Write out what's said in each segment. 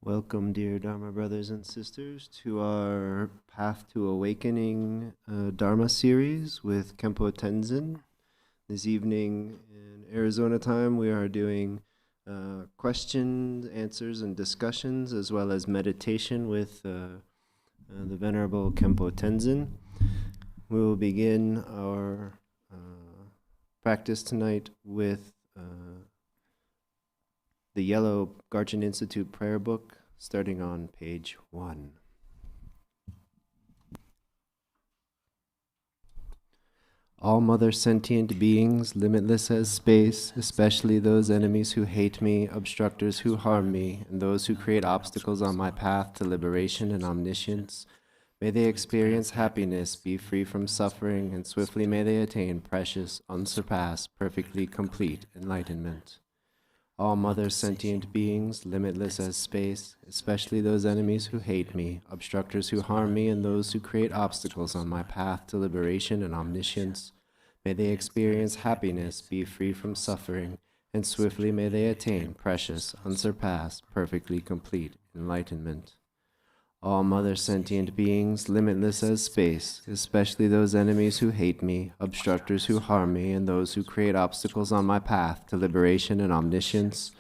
Welcome, dear Dharma brothers and sisters, to our Path to Awakening Dharma series with Khenpo Tenzin. This evening in Arizona time, we are doing questions, answers, and discussions, as well as meditation with the Venerable Khenpo Tenzin. We will begin our practice tonight with the yellow Garchen Institute prayer book, starting on page 1. All mother sentient beings, limitless as space, especially those enemies who hate me, obstructors who harm me, and those who create obstacles on my path to liberation and omniscience, may they experience happiness, be free from suffering, and swiftly may they attain precious, unsurpassed, perfectly complete enlightenment. All mother sentient beings, limitless as space, especially those enemies who hate me, obstructors who harm me, and those who create obstacles on my path to liberation and omniscience, may they experience happiness, be free from suffering, and swiftly may they attain precious, unsurpassed, perfectly complete enlightenment. All mother sentient beings, limitless as space, especially those enemies who hate me, obstructors who harm me, and those who create obstacles on my path to liberation and omniscience,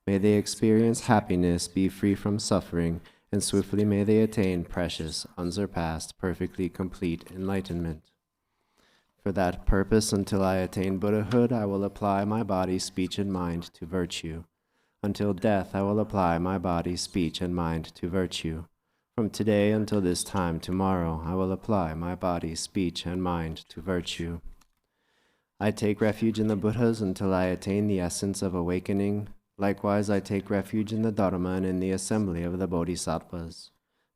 may they experience happiness, be free from suffering, and swiftly may they attain precious, unsurpassed, perfectly complete enlightenment. For that purpose, until I attain Buddhahood, I will apply my body, speech, and mind to virtue. Until death, I will apply my body, speech, and mind to virtue. From today until this time tomorrow, I will apply my body, speech, and mind to virtue. I take refuge in the Buddhas until I attain the essence of awakening. Likewise, I take refuge in the Dharma and in the assembly of the Bodhisattvas.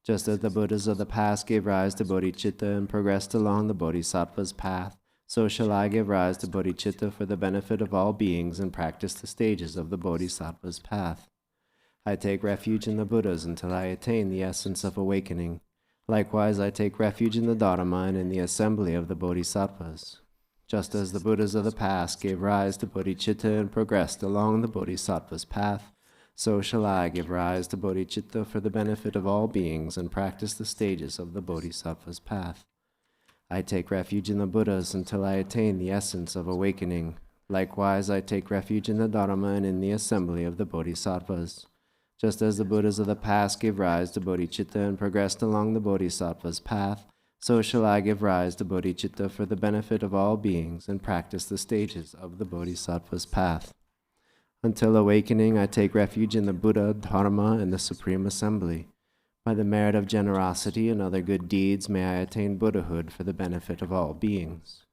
Just as the Buddhas of the past gave rise to bodhicitta and progressed along the Bodhisattva's path, so shall I give rise to bodhicitta for the benefit of all beings and practice the stages of the Bodhisattva's path. I take refuge in the Buddhas until I attain the essence of awakening. Likewise, I take refuge in the Dharma and in the assembly of the Bodhisattvas. Just as the Buddhas of the past gave rise to bodhicitta and progressed along the Bodhisattva's path, so shall I give rise to bodhicitta for the benefit of all beings and practice the stages of the Bodhisattva's path. I take refuge in the Buddhas until I attain the essence of awakening. Likewise, I take refuge in the Dharma and in the assembly of the Bodhisattvas. Just as the Buddhas of the past gave rise to bodhicitta and progressed along the Bodhisattva's path, so shall I give rise to bodhicitta for the benefit of all beings and practice the stages of the Bodhisattva's path. Until awakening, I take refuge in the Buddha, Dharma, and the Supreme Assembly. By the merit of generosity and other good deeds, may I attain Buddhahood for the benefit of all beings.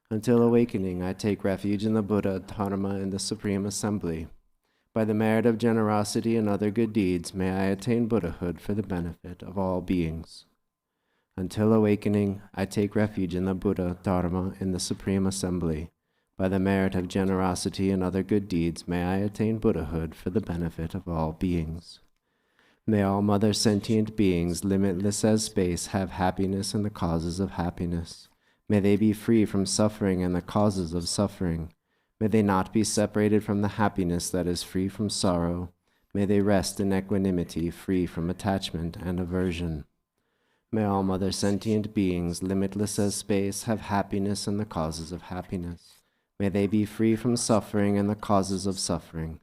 Until awakening, I take refuge in the Buddha, Dharma, and the Supreme Assembly. By the merit of generosity and other good deeds, may I attain Buddhahood for the benefit of all beings. Until awakening, I take refuge in the Buddha, Dharma, and the Supreme Assembly. By the merit of generosity and other good deeds, may I attain Buddhahood for the benefit of all beings. May all mother sentient beings, limitless as space, have happiness and the causes of happiness. May they be free from suffering and the causes of suffering. May they not be separated from the happiness that is free from sorrow. May they rest in equanimity, free from attachment and aversion. May all mother sentient beings, limitless as space, have happiness and the causes of happiness. May they be free from suffering and the causes of suffering.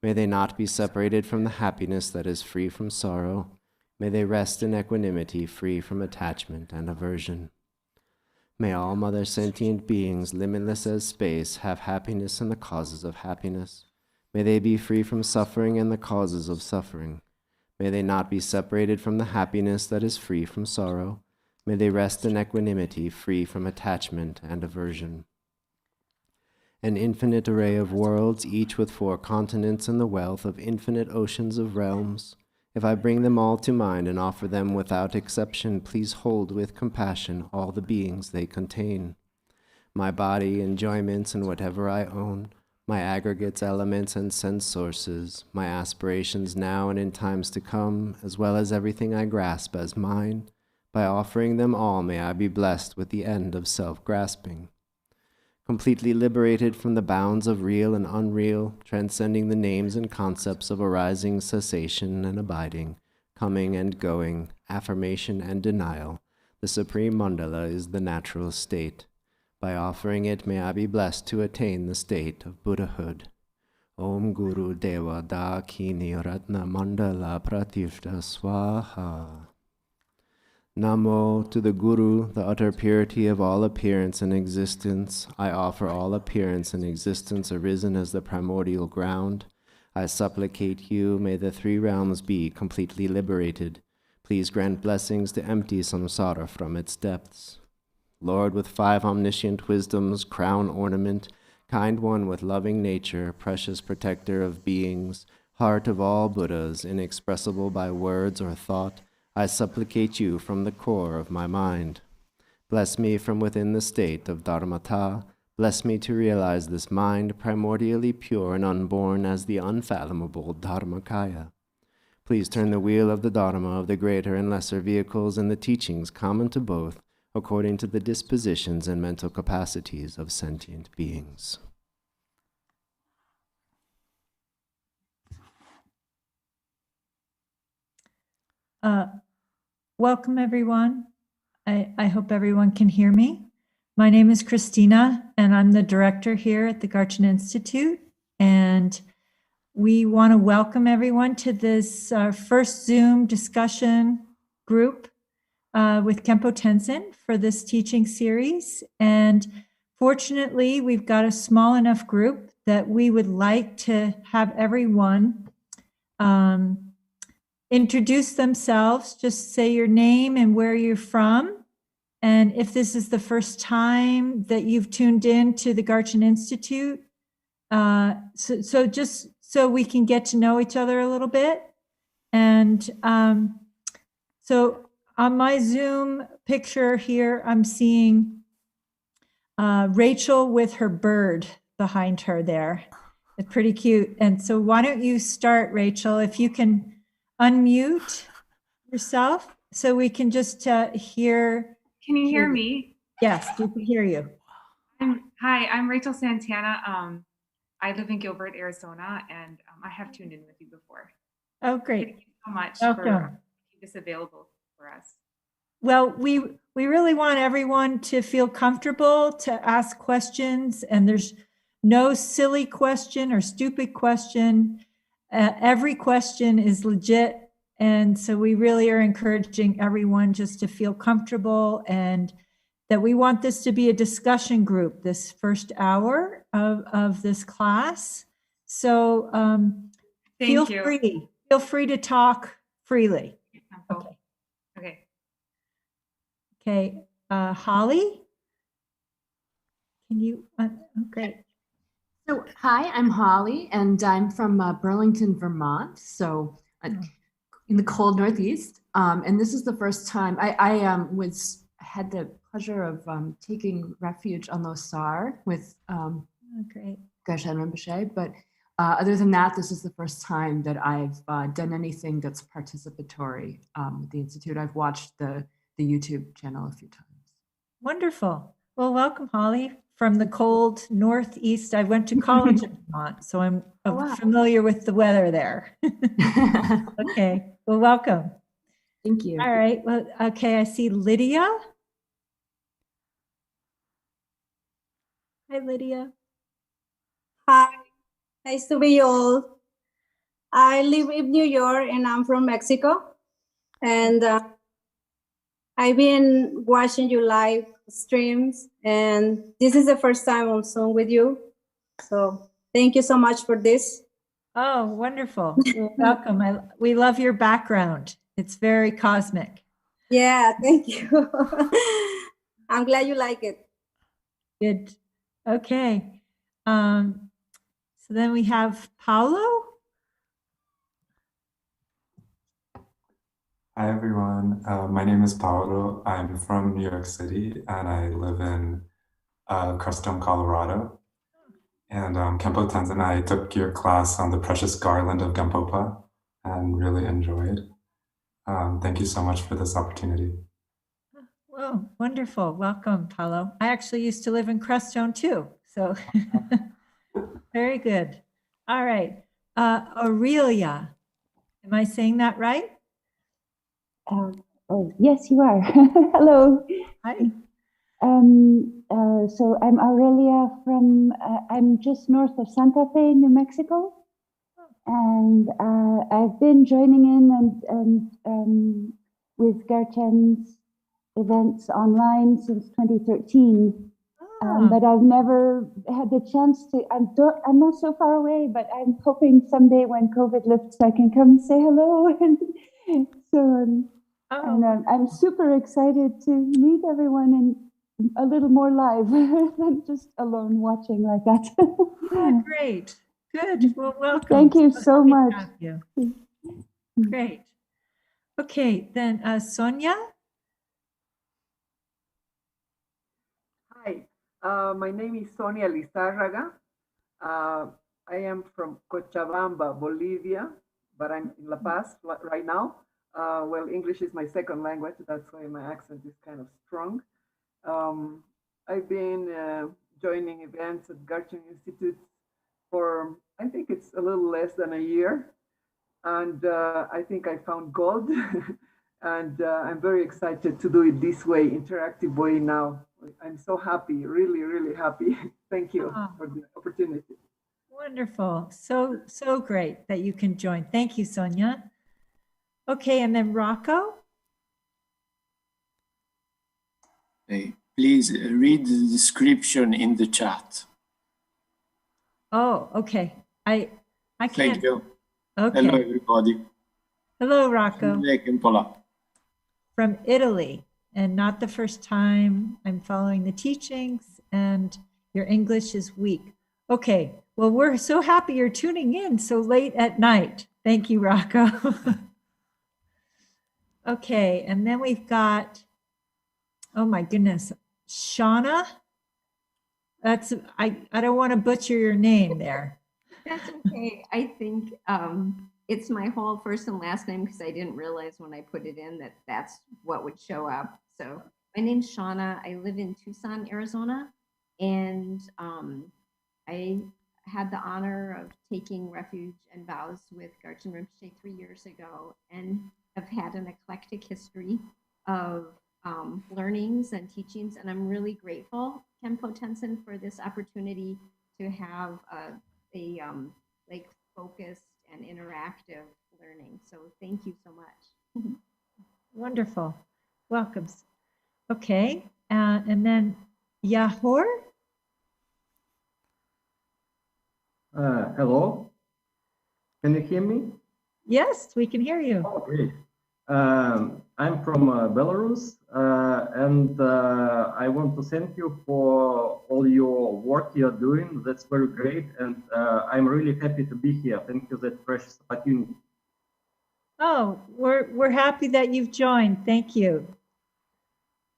May they not be separated from the happiness that is free from sorrow. May they rest in equanimity, free from attachment and aversion. May all mother sentient beings, limitless as space, have happiness and the causes of happiness. May they be free from suffering and the causes of suffering. May they not be separated from the happiness that is free from sorrow. May they rest in equanimity, free from attachment and aversion. An infinite array of worlds, each with 4 continents and the wealth of infinite oceans of realms. If I bring them all to mind and offer them without exception, please hold with compassion all the beings they contain. My body, enjoyments, and whatever I own, my aggregates, elements, and sense sources, my aspirations now and in times to come, as well as everything I grasp as mine, by offering them all may I be blessed with the end of self-grasping. completely liberated from the bounds of real and unreal, transcending the names and concepts of arising, cessation, and abiding, coming and going, affirmation and denial. The Supreme Mandala is the natural state. By offering it, may I be blessed to attain the state of Buddhahood. Om Guru Deva Dakini Ratna Mandala Pratifta Swaha. Namo to the Guru, the utter purity of all appearance and existence. I offer all appearance and existence arisen as the primordial ground. I supplicate you, may the three realms be completely liberated. Please grant blessings to empty samsara from its depths. Lord, with 5 omniscient wisdoms, crown ornament, kind one with loving nature, precious protector of beings, heart of all Buddhas, inexpressible by words or thought, I supplicate you from the core of my mind. Bless me from within the state of Dharmata. Bless me to realize this mind, primordially pure and unborn as the unfathomable Dharmakaya. Please turn the wheel of the Dharma of the greater and lesser vehicles and the teachings common to both, according to the dispositions and mental capacities of sentient beings. Welcome, everyone. I hope everyone can hear me. My name is Christina, and I'm the director here at the Garchen Institute. And we want to welcome everyone to this first Zoom discussion group with Khenpo Tenzin for this teaching series. And fortunately, we've got a small enough group that we would like to have everyone introduce themselves, just say your name and where you're from. And if this is the first time that you've tuned in to the Garchen Institute, so just so we can get to know each other a little bit. And so on my Zoom picture here, I'm seeing Rachel with her bird behind her there. It's pretty cute. And so why don't you start, Rachel, if you can unmute yourself so we can just hear. Can you hear me? Yes, we can hear you. Hi, I'm Rachel Santana. I live in Gilbert, Arizona, and I have tuned in with you before. Oh, great. Thank you so much Welcome. for keeping this available for us. Well, we really want everyone to feel comfortable to ask questions, and there's no silly question or stupid question. Every question is legit. And so we really are encouraging everyone just to feel comfortable, and that we want this to be a discussion group this first hour of this class. So feel free to talk freely. Okay. Okay. Okay. Holly, can you, great. So, hi, I'm Holly, and I'm from Burlington, Vermont, so in the cold Northeast. And this is the first time I had the pleasure of taking refuge on Losar with Great. Geshe Rinpoche. But other than that, this is the first time that I've done anything that's participatory with the Institute. I've watched the YouTube channel a few times. Wonderful. Well, welcome, Holly, from the cold Northeast. I went to college in Vermont, so I'm familiar with the weather there. Okay, well, welcome. Thank you. All right, well, okay, I see Lydia. Hi, Lydia. Hi, nice to meet you all. I live in New York and I'm from Mexico. And I've been watching your live streams, and this is the first time on Zoom with you. So thank you so much for this. Oh, wonderful. You're welcome. We love your background. It's very cosmic. Yeah, thank you. I'm glad you like it. Good. Okay. So then we have Paulo. Hi, everyone. My name is Paolo. I'm from New York City, and I live in Crestone, Colorado. And Khenpo Tenzin, I took your class on the Precious Garland of Gampopa and really enjoyed. Thank you so much for this opportunity. Well, wonderful. Welcome, Paulo. I actually used to live in Crestone too. So very good. All right. Aurelia, am I saying that right? Oh, yes, you are. Hello. Hi. So I'm Aurelia from, I'm just north of Santa Fe, New Mexico. And I've been joining in and with Garchan's events online since 2013. But I've never had the chance to, I'm not so far away, but I'm hoping someday when COVID lifts, I can come say hello. And so I'm super excited to meet everyone and a little more live than just alone watching like that. Oh, great. Good. Well, welcome. Thank you so happy to much. have you. Great. Okay, then Sonia. Hi, my name is Sonia Lizárraga. I am from Cochabamba, Bolivia, but I'm in La Paz right now. Well, English is my second language. That's why my accent is kind of strong. I've been joining events at Garchan Institute for, I think it's a little less than a year. And I think I found gold. And I'm very excited to do it this way, interactive way now. I'm so happy, really, really happy. Thank you for the opportunity. Wonderful. So great that you can join. Thank you, Sonia. Okay, and then Rocco. Hey, please read the description in the chat. Oh, okay. I can't. Thank you. Okay. Hello, everybody. Hello, Rocco. Khenpo. From Italy, and not the first time I'm following the teachings, and your English is weak. Okay, well, we're so happy you're tuning in so late at night. Thank you, Rocco. Okay, and then we've got, oh my goodness, Shauna. That's, I don't want to butcher your name there. That's okay. I think it's my whole first and last name because I didn't realize when I put it in that that's what would show up. So my name's Shauna. I live in Tucson, Arizona, and I had the honor of taking refuge and vows with Garchen Rinpoche 3 years ago, and have had an eclectic history of learnings and teachings, and I'm really grateful, Khenpo Tenzin, for this opportunity to have a like focused and interactive learning. So thank you so much. Wonderful. Welcome. Okay, and then Yahor. Hello, can you hear me? Yes, we can hear you. Oh, great. I'm from Belarus, and I want to thank you for all your work you're doing. That's very great, and I'm really happy to be here. Thank you for that precious opportunity. Oh, we're happy that you've joined. Thank you.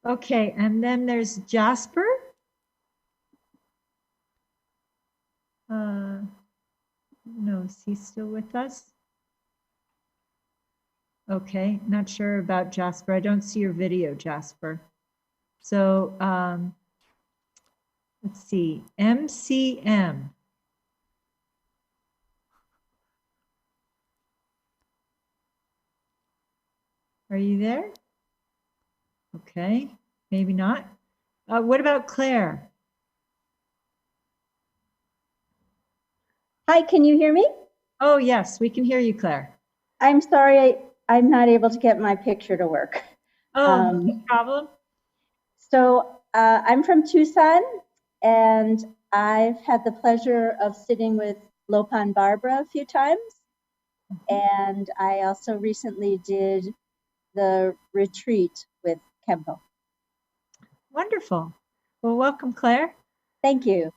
Okay, and then there's Jasper. No, is he still with us? Okay, not sure about Jasper. I don't see your video, Jasper. So let's see, MCM. Are you there? Okay, maybe not. What about Claire? Hi, can you hear me? Oh, yes, we can hear you, Claire. I'm sorry, I'm not able to get my picture to work. Oh, no problem. So I'm from Tucson, and I've had the pleasure of sitting with Lopan Barbara a few times. And I also recently did the retreat with Khenpo. Wonderful. Well, welcome, Claire. Thank you.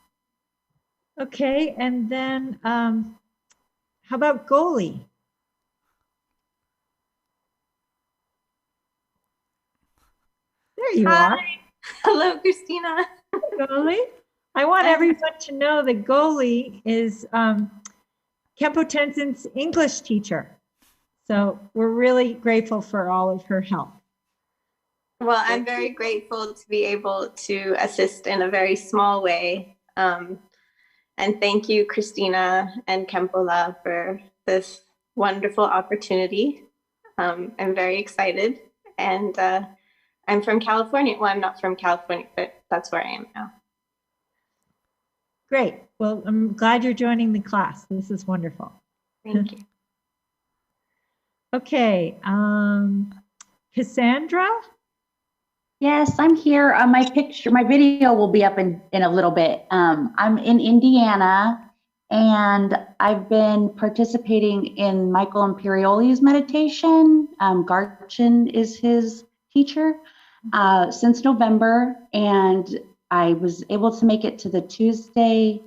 Okay, and then how about Goli? There you are. Hello, Christina. Goli. I want everyone to know that Goli is Khenpo Tenzin's English teacher. So we're really grateful for all of her help. Well, I'm very grateful to be able to assist in a very small way And thank you, Christina and Kempola, for this wonderful opportunity. I'm very excited. And I'm from California. Well, I'm not from California, but that's where I am now. Great. Well, I'm glad you're joining the class. This is wonderful. Thank you. Okay. Cassandra? Yes, I'm here. My video will be up in a little bit. I'm in Indiana, and I've been participating in Michael Imperioli's meditation. Garchin is his teacher since November, and I was able to make it to the Tuesday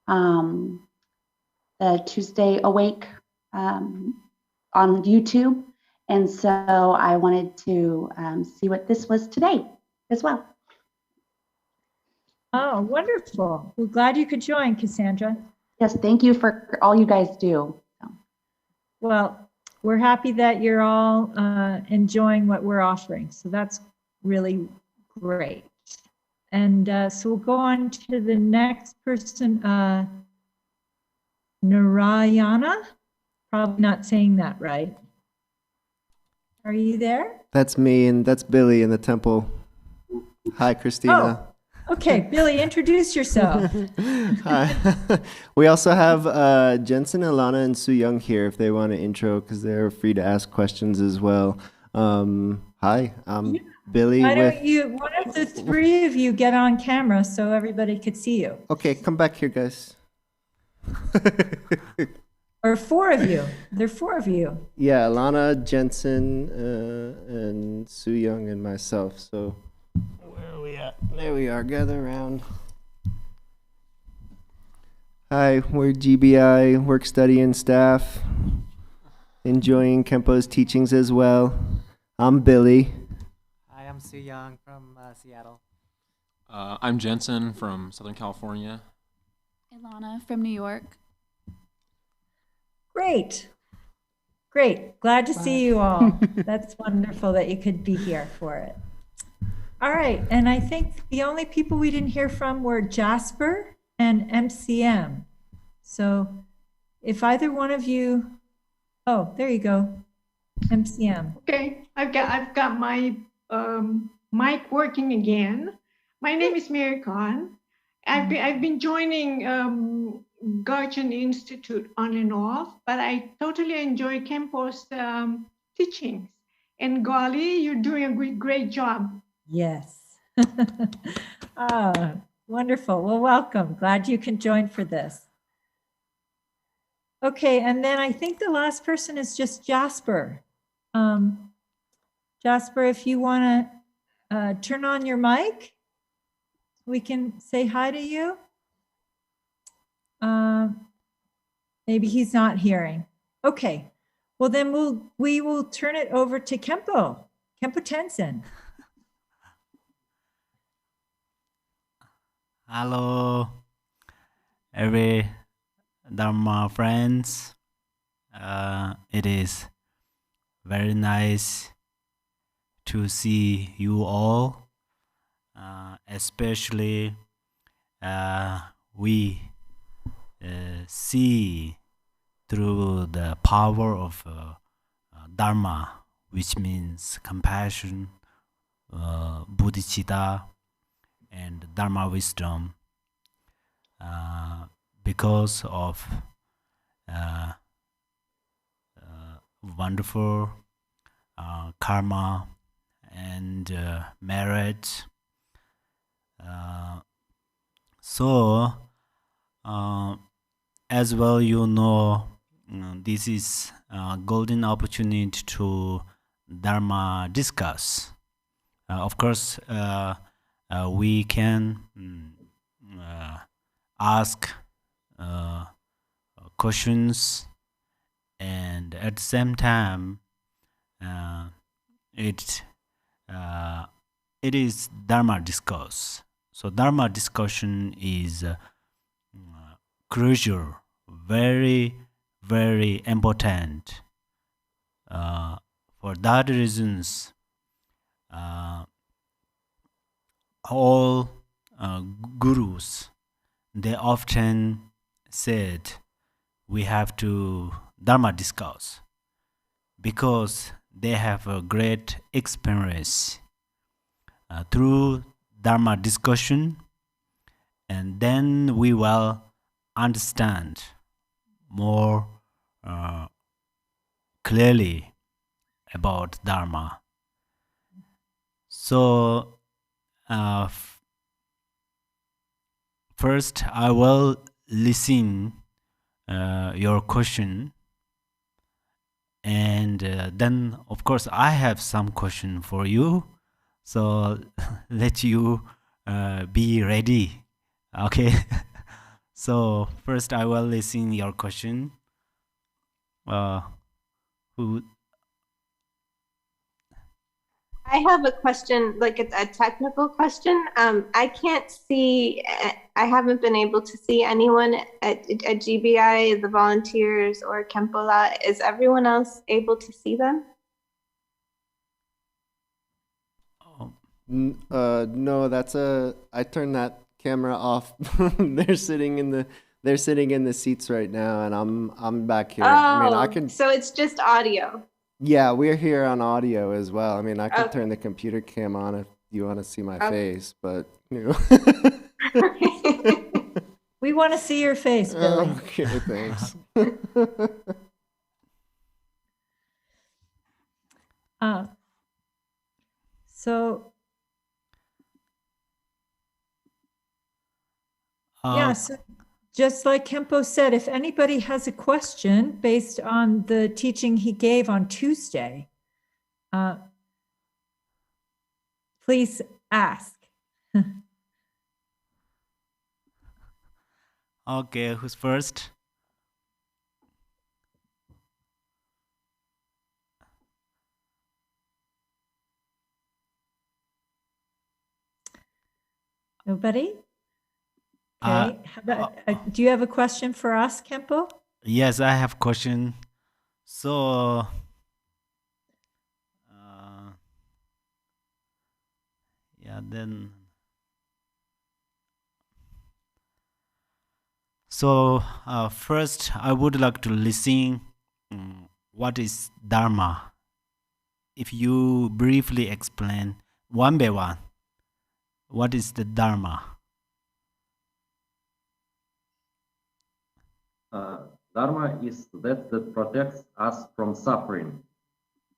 Awake on YouTube. And so I wanted to see what this was today as well. Oh, wonderful. We're glad you could join, Cassandra. Yes, thank you for all you guys do. Well, we're happy that you're all enjoying what we're offering. So that's really great. And so we'll go on to the next person, Narayana. Probably not saying that right. Are you there? That's me, and that's Billy in the temple. Hi, Christina. Oh, okay. Billy, introduce yourself. Hi. We also have Jensen, Alana, and Su Young here if they want to intro, because they're free to ask questions as well. Hi, I'm Billy. Why don't you, one of the three of you, get on camera so everybody could see you? Okay, come back here, guys. Or four of you. There are four of you. Yeah, Alana, Jensen, and Su Young, and myself. So where are we at? There we are. Gather around. Hi, we're GBI, work study and staff. Enjoying Khenpo's teachings as well. I'm Billy. Hi, I'm Su Young from Seattle. I'm Jensen from Southern California. Ilana from New York. Great. Great. Glad to see you all. That's wonderful that you could be here for it. All right. And I think the only people we didn't hear from were Jasper and MCM. So if either one of you, oh, there you go. MCM. Okay, I've got my mic working again. My name is Mary Khan. I've been joining Garchin Institute on and off, but I totally enjoy Khenpo's teachings. And Gali, you're doing a great job. Yes. Wonderful. Well, welcome. Glad you can join for this. Okay, and then I think the last person is just Jasper. Jasper, if you want to turn on your mic, we can say hi to you. Maybe he's not hearing. Okay, well then we will turn it over to Khenpo Tenzin. Hello, every Dharma friends. It is very nice to see you all, especially we see through the power of Dharma, which means compassion, bodhicitta, and Dharma wisdom, because of wonderful karma and merit. So as well, you know, this is a golden opportunity to Dharma discuss. Of course, we can ask questions, and at the same time, it is Dharma discourse. So Dharma discussion is crucial, very, very important. For that reasons, all gurus they often said we have to Dharma discuss because they have a great experience through Dharma discussion, and then we will understand more clearly about Dharma. So first I will listen your question, and then of course I have some question for you, so let you be ready. Okay. So first I will listen your question. Who I have a question, like it's a technical question. I can't see, I haven't been able to see anyone at GBI, the volunteers, or Khenpo. Is everyone else able to see them? No, I turned that camera off. They're sitting in the seats right now, and I'm back here. I mean, I can. So it's just audio. Yeah, we're here on audio as well. I mean, I can turn the computer cam on if you want to see my face, but you know. We want to see your face, Billy. Okay, thanks. So yeah, so just like Khenpo said, if anybody has a question based on the teaching he gave on Tuesday, please ask. Okay, who's first? Nobody? Okay. How about, do you have a question for us, Khenpo? Yes, I have question. So, yeah, then. So, first, I would like to listen. What is Dharma? If you briefly explain one by one, what is the Dharma? Dharma is that protects us from suffering.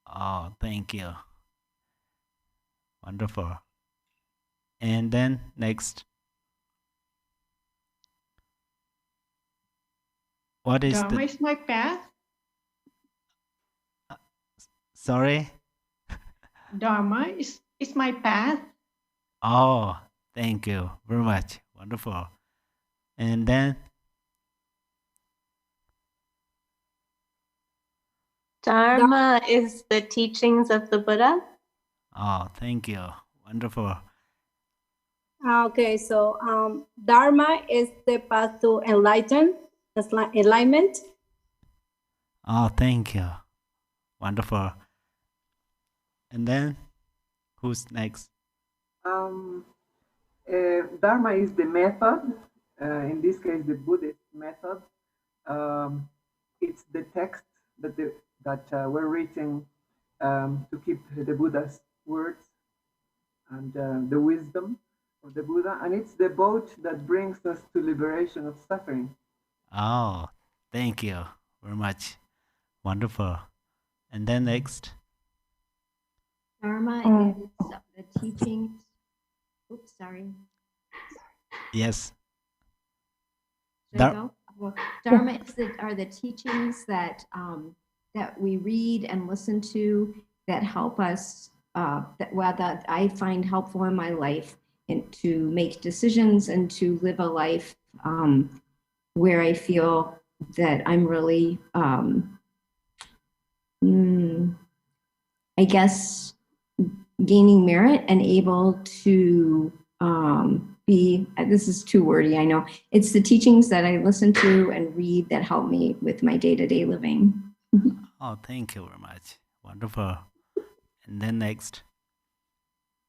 Oh, thank you. Wonderful. And then next. What is Dharma is my path. Sorry? Dharma is my path. Oh, thank you very much. Wonderful. And then? Dharma is the teachings of the Buddha. Oh, thank you. Wonderful. Okay, so Dharma is the path to enlightenment. Oh, thank you. Wonderful. And then, who's next? Dharma is the method, in this case, the Buddhist method. It's the text that we're reading to keep the Buddha's words and the wisdom of the Buddha, and it's the boat that brings us to liberation of suffering. Oh, thank you very much. Wonderful. And then next? Dharma is the teachings. Oops, sorry. Yes. Should I go? Well, Dharma are the teachings that that we read and listen to that help us, that I find helpful in my life, and to make decisions and to live a life where I feel that I'm really, I guess, gaining merit and able to be, this is too wordy, I know. It's the teachings that I listen to and read that help me with my day-to-day living. Oh, thank you very much. Wonderful. And then next?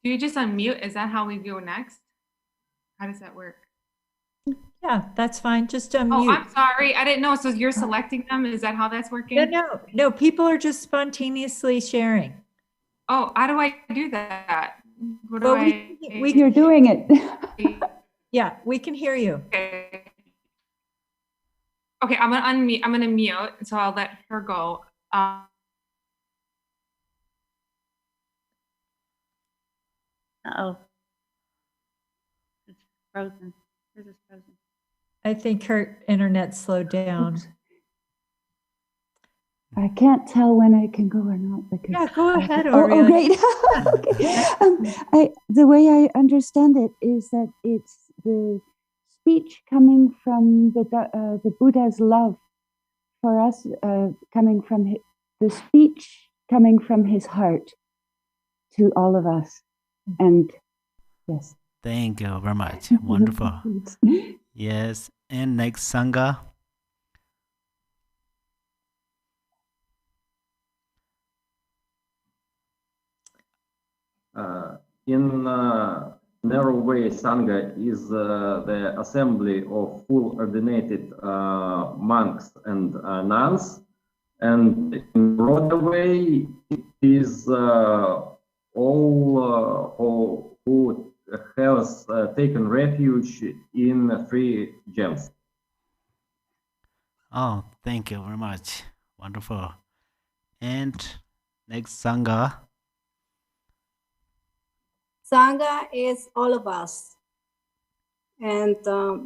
Do you just unmute? Is that how we go next? How does that work? Yeah, that's fine. Just Oh, unmute. I'm sorry. I didn't know. So you're selecting them? Is that how that's working? No. People are just spontaneously sharing. Oh, how do I do that? What do Well, I? You're doing it. Yeah, we can hear you. Okay. Okay, I'm gonna unmute. I'm gonna mute, so I'll let her go. Uh-oh. It's frozen. This is frozen. I think her internet slowed down. Oops. I can't tell when I can go or not because. Yeah, go ahead, Oh, Aurelia. great. Okay. The way I understand it is that it's the speech coming from the Buddha's love for us, coming from the speech coming from his heart to all of us, and yes. Thank you very much. Wonderful. Yes. And next, Sangha. In narrow way, Sangha is the assembly of full ordinated monks and nuns, and in broader way, it is all who has taken refuge in three gems. Oh, thank you very much. Wonderful. And next, Sangha. Sangha is all of us. And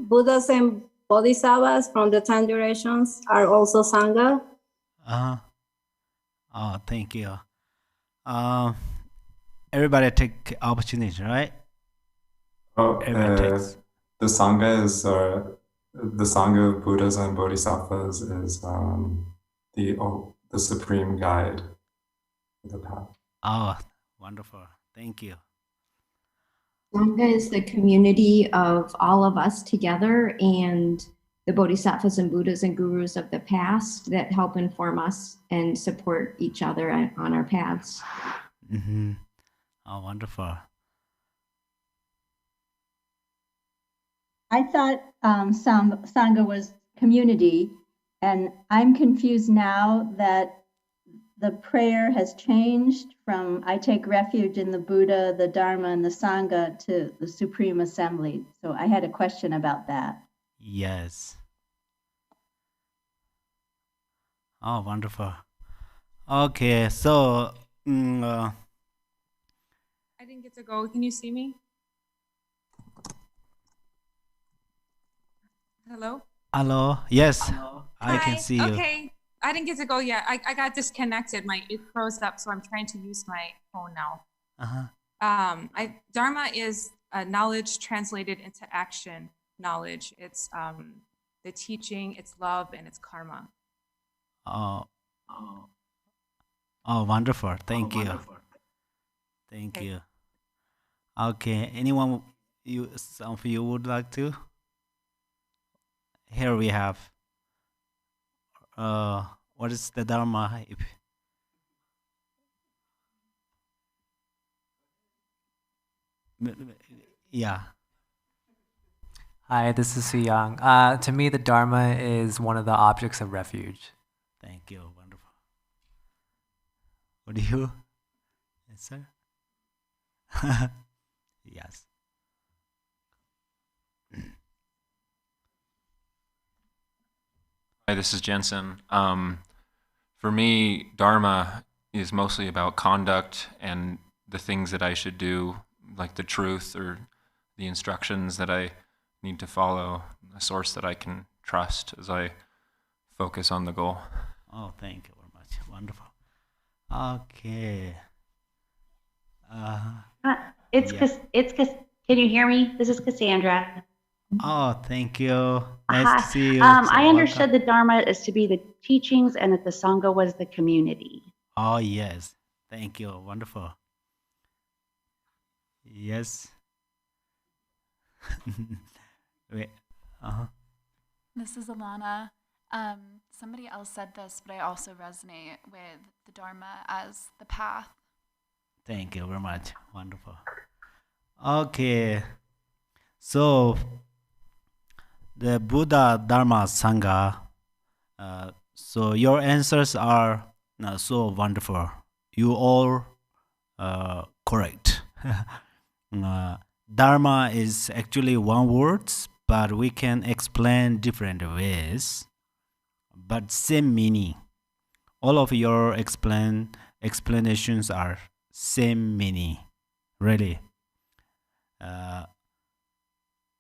Buddhas and Bodhisattvas from the 10 generations are also Sangha. Oh, thank you. Everybody take opportunity, right? Oh, Everybody takes. the Sangha is the Sangha of Buddhas and Bodhisattvas is the supreme guide of the path. Oh, wonderful. Thank you. Sangha is the community of all of us together and the Bodhisattvas and Buddhas and Gurus of the past that help inform us and support each other on our paths. Mm-hmm. Oh, wonderful. I thought Sangha was community, and I'm confused now that the prayer has changed from I take refuge in the Buddha, the Dharma, and the Sangha to the Supreme Assembly. So I had a question about that. Yes. Oh, wonderful. Okay, so I didn't get to go. Can you see me? Hello? hello. Yes, I Hi. can see you. Okay. I didn't get to go yet. I got disconnected. It froze up, so I'm trying to use my phone now. Dharma is knowledge translated into action knowledge. It's the teaching, it's love, and it's karma. Oh, wonderful. Thank you. Thank you. Okay, anyone, some of you would like to? Here we have, what is the Dharma? Yeah. Hi, this is Suyang. To me, the Dharma is one of the objects of refuge. Thank you. Wonderful. What do you? Yes, sir. Yes. Hi, this is Jensen. For me, Dharma is mostly about conduct and the things that I should do, like the truth or the instructions that I need to follow, a source that I can trust as I focus on the goal. Oh, thank you very much. Wonderful. Okay. Can you hear me? This is Cassandra. Oh, thank you. Nice to see you. I understood the Dharma is to be the teachings and that the Sangha was the community. Oh, yes. Thank you. Wonderful. Yes. Wait. This is Alana. Somebody else said this, but I also resonate with the Dharma as the path. Thank you very much. Wonderful. Okay. So the Buddha, Dharma, Sangha. So your answers are so wonderful. You all correct. Dharma is actually one word, but we can explain different ways, but same meaning. All of your explanations are same meaning, really.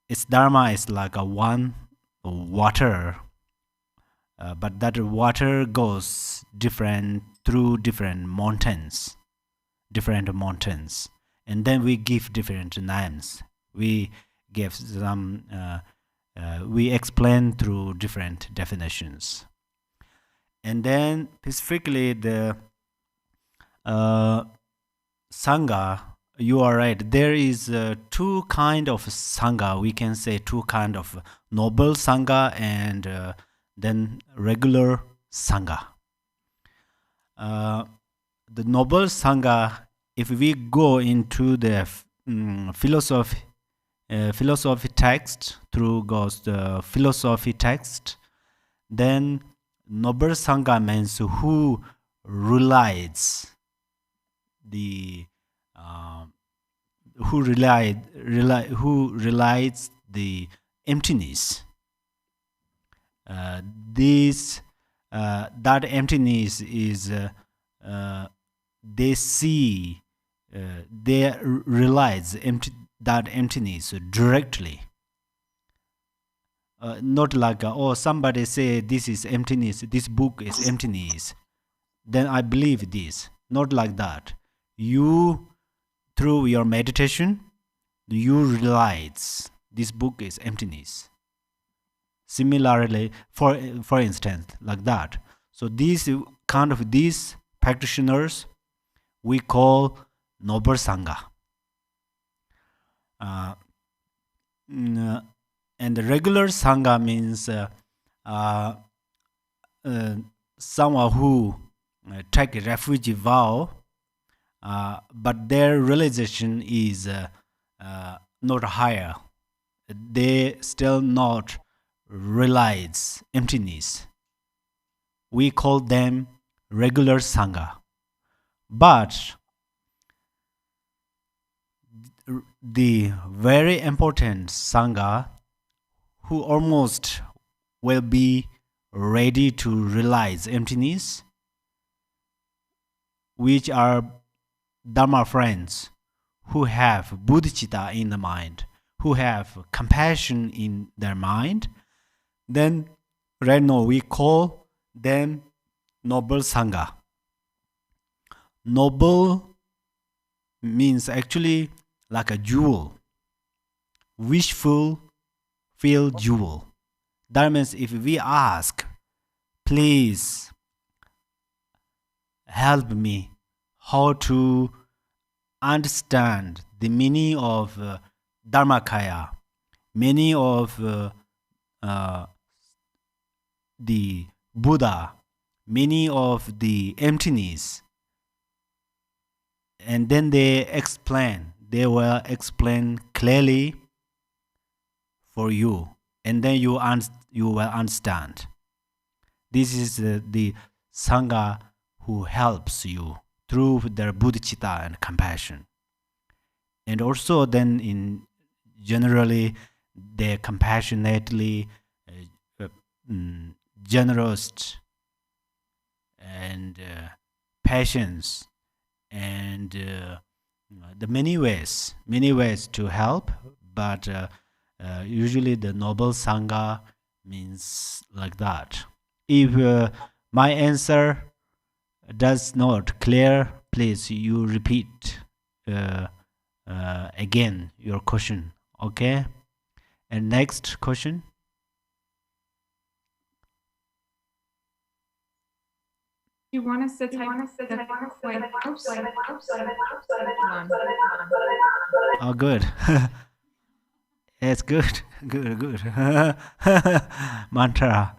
Its Dharma is like a one water, but that water goes through different mountains, and then we give different names. We give some. We explain through different definitions, and then specifically the Sangha. You are right. There is two kind of Sangha. We can say two kind of noble Sangha and then regular Sangha. The noble Sangha, if we go into the philosophy text, through goes the philosophy text, then noble Sangha means who relies who relies the emptiness. That emptiness is they see, they realize that emptiness directly. Not like somebody say this is emptiness, this book is emptiness, then I believe this. Not like that. You, through your meditation, you realize this book is emptiness. Similarly, for instance, like that. So these practitioners we call noble Sangha. And the regular Sangha means someone who take a refuge vow, but their realization is not higher. They still not realize emptiness. We call them regular Sangha. But the very important Sangha who almost will be ready to realize emptiness, which are Dharma friends who have bodhicitta in the mind, who have compassion in their mind, then right now we call them noble Sangha. Noble means actually like a jewel, wishful filled jewel. That means if we ask, please help me how to understand the meaning of Dharmakaya, meaning of the Buddha, meaning of the emptiness, and then they will explain clearly for you, and then you will understand. This is the Sangha who helps you through their bodhicitta and compassion. And also then generally they compassionately generous and patience and the many ways to help, but usually the noble Sangha means like that. If my answer does not clear, please you repeat again your question, okay? And next question. You want us to type the wait, oops. Oh, good. It's good. Good. Mantra.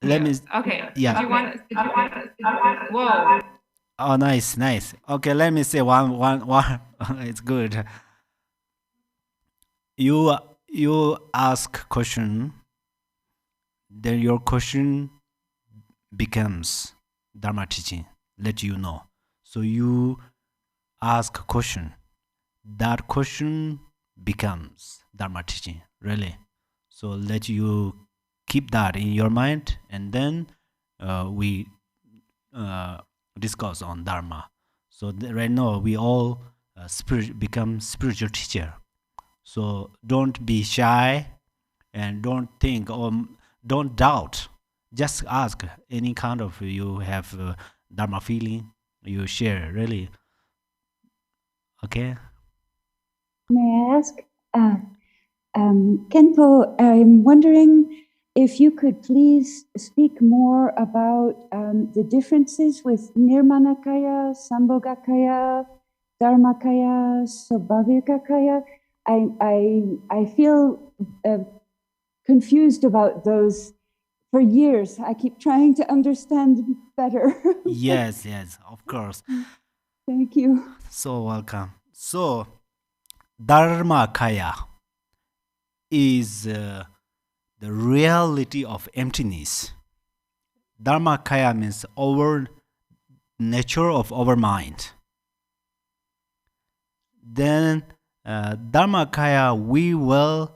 Let me. Okay. Yeah. Did you want? Whoa. Oh, nice, nice. Okay, let me say one. It's good. You ask question, then your question becomes Dharma teaching. Let you know. So you ask a question. That question becomes Dharma teaching. Really. So let you keep that in your mind, and then we discuss on Dharma. So right now we all become spiritual teacher. So don't be shy, and don't think or don't doubt. Just ask any kind of you have Dharma feeling, you share really. Okay. May I ask, Khenpo, I'm wondering if you could please speak more about the differences with Nirmanakaya, Sambhogakaya, Dharmakaya, Swabhavikakaya. I feel confused about those for years. I keep trying to understand better. Yes, of course. Thank you. So welcome. So Dharmakaya is the reality of emptiness. Dharmakaya means our nature of our mind. Then Dharmakaya we will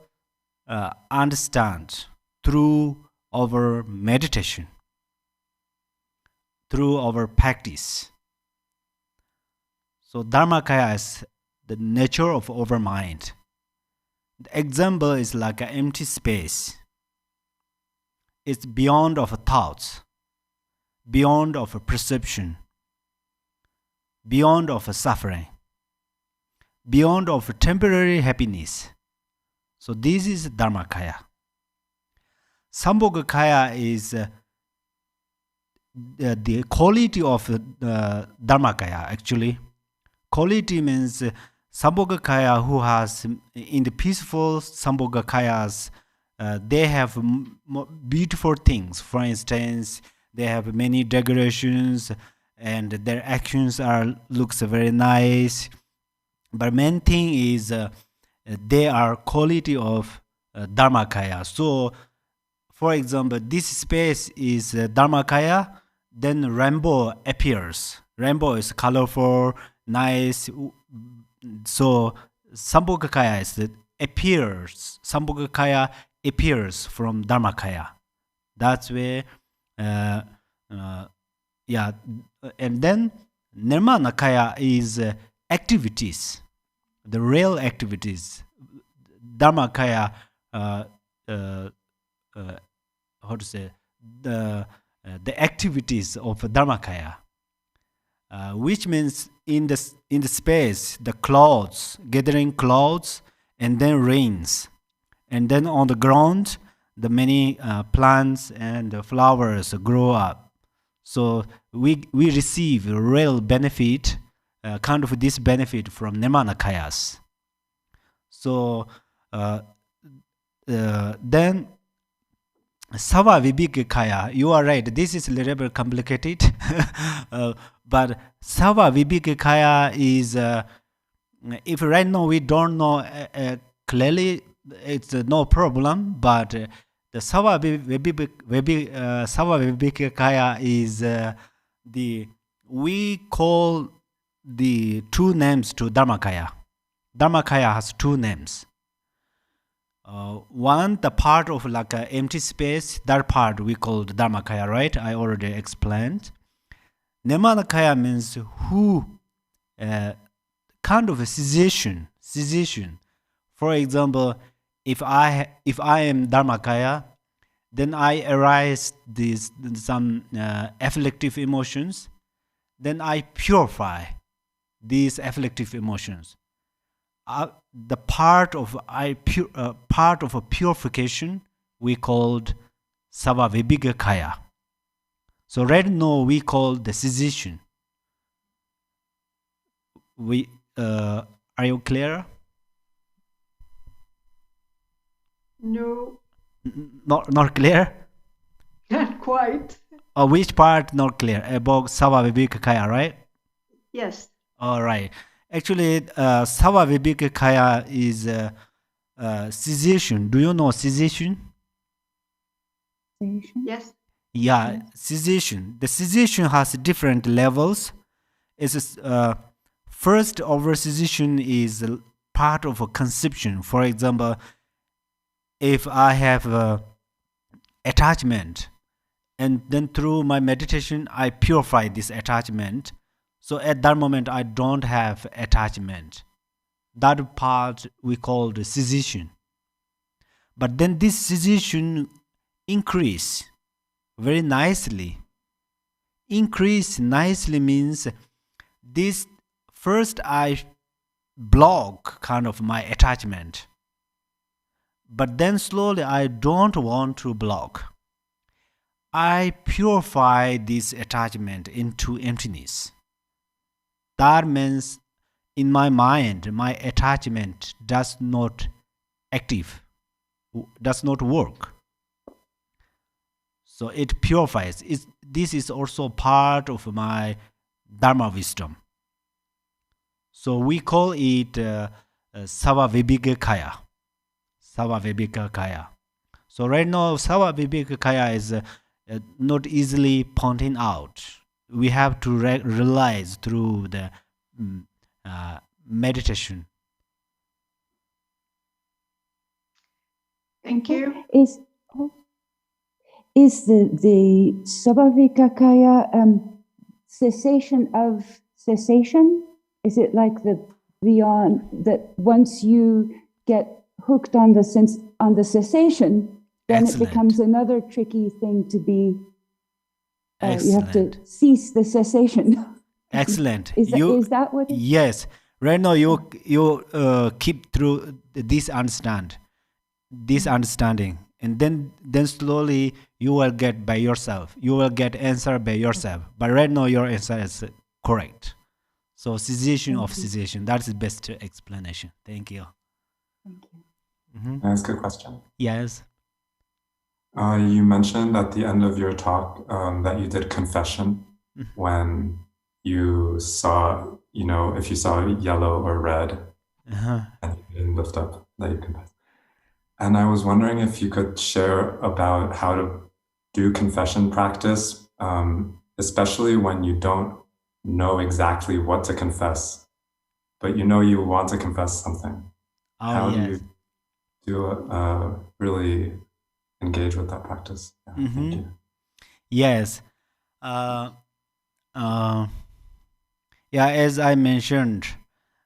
understand through our meditation, through our practice. So Dharmakaya is the nature of our mind. The example is like an empty space. It's beyond of thoughts, beyond of perception, beyond of suffering, beyond of temporary happiness. So this is Dharmakaya. Sambhogakaya is the quality of Dharmakaya actually. Quality means Sambhogakaya who has in the peaceful Sambhogakayas they have beautiful things. For instance, they have many decorations and their actions looks very nice. But main thing is they are quality of Dharmakaya. So, for example, this space is Dharmakaya, then rainbow appears. Rainbow is colorful, nice. So, Sambhogakaya appears. Sambhogakaya appears from Dharmakaya. That's where, and then Nirmanakaya is activities, the real activities. Dharmakaya, how to say, the activities of Dharmakaya, which means in the space, the clouds, gathering clouds, and then rains. And then on the ground, the many plants and flowers grow up. So we receive real benefit, kind of this benefit from Nirmanakayas. So then Swabhavikakaya, you are right, this is a little bit complicated. But Swabhavikakaya is, if right now we don't know clearly, it's no problem, but the Swabhavikakaya is we call the two names to Dharmakaya. Dharmakaya has two names. One, the part of like an empty space, that part we call Dharmakaya, right? I already explained. Nirmanakaya means who, kind of a cessation. For example, if I am Dharmakaya, then I arise some afflictive emotions, then I purify these afflictive emotions. The part of a purification we called Swabhavikakaya. So right now we call the cessation. Are you clear? No. Not clear? Not quite. Which part not clear? About Swabhavikakaya, right? Yes. All right. Actually, Sava Vibhikaya is cessation. Do you know cessation? Yes. Yeah, cessation. The cessation has different levels. It's first over cessation is part of a conception. For example, if I have attachment, and then through my meditation I purify this attachment, so at that moment I don't have attachment. That part we call the cessation. But then this cessation increase very nicely. Increase nicely means this first I block kind of my attachment, but then slowly I don't want to block. I purify this attachment into emptiness. That means in my mind, my attachment does not active, does not work. So it purifies. This is also part of my Dharma wisdom. So we call it Sava Vibhikaya. Sava Vibhikaya. So right now, Sava Vibhikaya is not easily pointing out. We have to realize through the meditation. Thank you. Is the Sabhavikakaya cessation of cessation? Is it like the beyond that once you get hooked on the cessation, then Excellent. It becomes another tricky thing to be. You have to Excellent. cease the cessation. Excellent. Is that what? Yes. Right now you keep through this understanding, and then slowly you will get by yourself. You will get answer by yourself. But right now your answer is correct. So cessation of cessation. That's the best explanation. Thank you. Thank you. Can I ask a question? Yes. You mentioned at the end of your talk that you did confession when you saw, if you saw yellow or red and you didn't lift up, that you confess. And I was wondering if you could share about how to do confession practice, especially when you don't know exactly what to confess, but you want to confess something. How do you really engage with that practice? Yeah, thank you. Yes. Yeah, as I mentioned,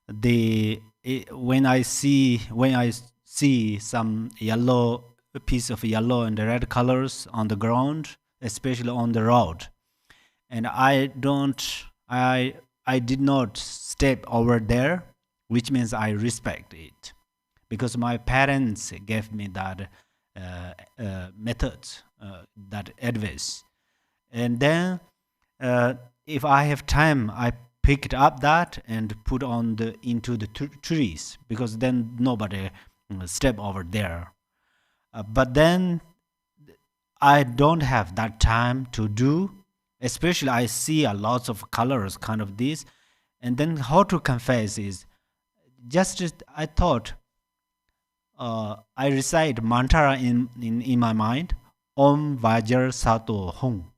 when I see some yellow piece of yellow and red colors on the ground, especially on the road, and I did not step over there, which means I respect it, because my parents gave me that method, that advice. And then if I have time, I picked up that and put on into the trees, because then nobody step over there. But then I don't have that time to do, especially I see a lots of colors kind of this. And then how to confess is just I thought I recite mantra in my mind, Om Vajra Sato Hum.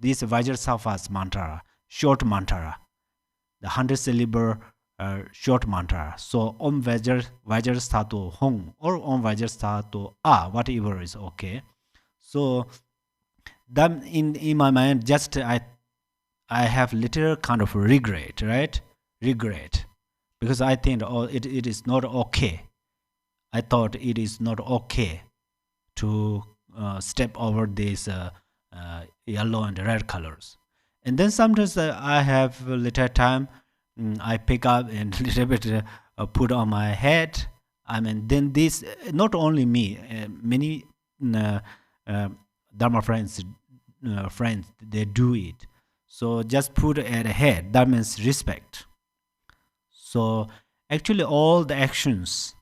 This Vajra Sattva's mantra, short mantra, the 100-syllable short mantra. So Om Vajra Sato Hum or Om Vajra Sato A, whatever is okay. So that in my mind, just I have little kind of regret, right? Regret, because I think it is not okay. I thought it is not okay to step over these yellow and red colors. And then sometimes I have a little time, I pick up and little bit put on my head. I mean, then this, not only me, many Dharma friends, they do it. So just put at the head, that means respect. So actually all the actions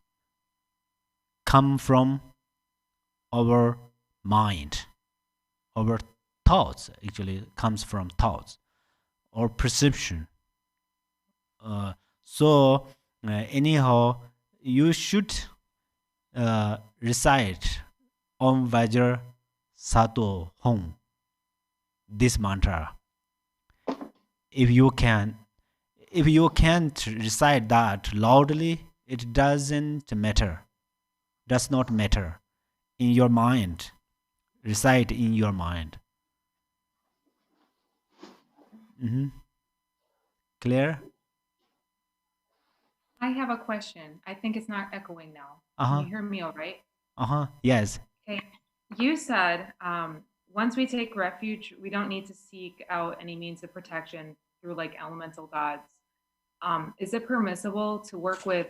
come from our mind. Our thoughts actually comes from thoughts or perception. Anyhow, you should recite Om Vajra Sato Hum, this mantra. If you can't recite that loudly, it does not matter. In your mind, recite in your mind. Clear? I have a question. I think it's not echoing now. Uh-huh. Can you hear me all right? Yes. Okay. You said once we take refuge, we don't need to seek out any means of protection through like elemental gods. Is it permissible to work with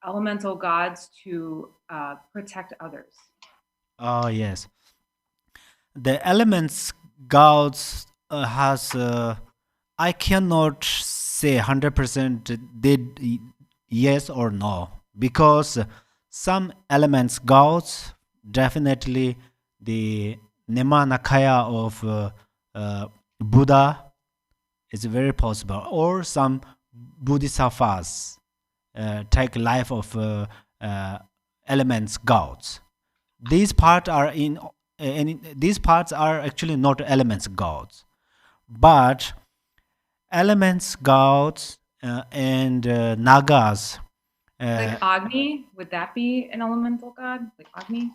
elemental gods to protect others? Oh, yes. The elements gods has I cannot say 100% did yes or no, because some elements gods definitely the Nirmanakaya of Buddha is very possible, or some bodhisattvas take life of elements gods. These parts are these parts are actually not elements gods, but elements gods and nagas. Like Agni, would that be an elemental god? Like Agni?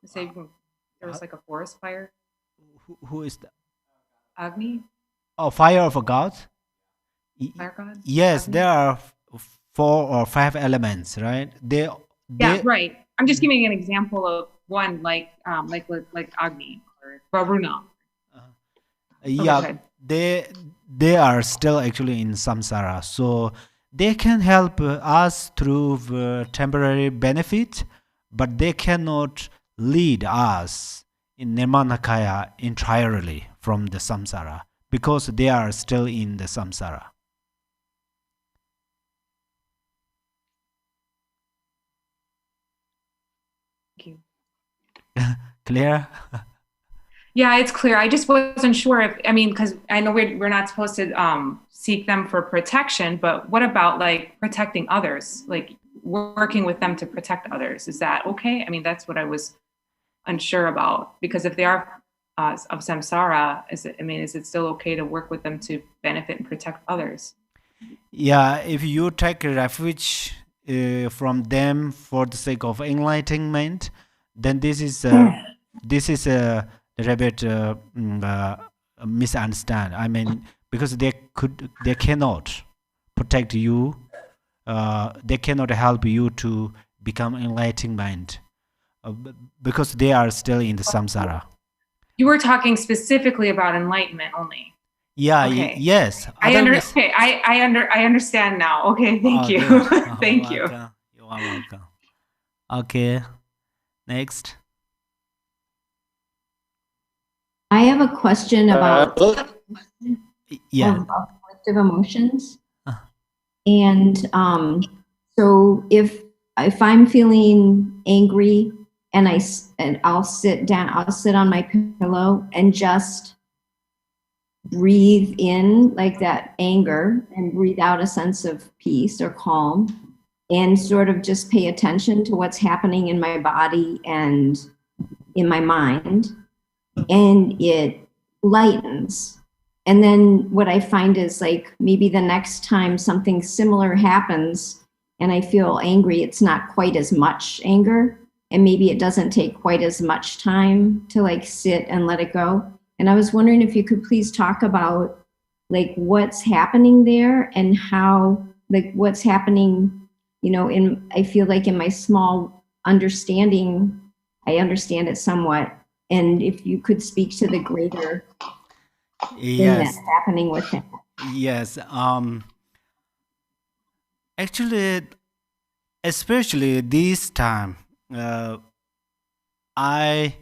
Say there was like a forest fire. Who is that? Agni? Oh, fire of a god? Fire god? Yes, Agni? there are 4 or 5 elements, right? Yeah, right. I'm just giving an example of one like Agni or Varuna. Yeah, they are still actually in samsara, so they can help us through temporary benefit, but they cannot lead us in Nirmanakaya entirely from the samsara, because they are still in the samsara. Thank you. Clear? Yeah, it's clear. I just wasn't sure if, I mean, because I know we're not supposed to seek them for protection, but what about like protecting others, like working with them to protect others? Is that okay? I mean, that's what I was unsure about, because if they are of samsara, is it still okay to work with them to benefit and protect others? Yeah, if you take refuge from them for the sake of enlightenment, then this is a little bit misunderstand. I mean, because they cannot protect you, they cannot help you to become enlightenment, because they are still in the samsara. You were talking specifically about enlightenment only. Yeah. Okay. Yes. I understand now. Okay. Thank you. Thank you. You are welcome. Okay. Next. I have a question about collective emotions. And so if I'm feeling angry and I'll sit on my pillow and just breathe in like that anger and breathe out a sense of peace or calm, and sort of just pay attention to what's happening in my body and in my mind, and it lightens. And then what I find is, like, maybe the next time something similar happens and I feel angry, it's not quite as much anger, and maybe it doesn't take quite as much time to like sit and let it go. And I was wondering if you could please talk about like what's happening there and how, like, what's happening, I feel like in my small understanding, I understand it somewhat. And if you could speak to the greater thing that's happening with him. Yes. Actually, especially this time, I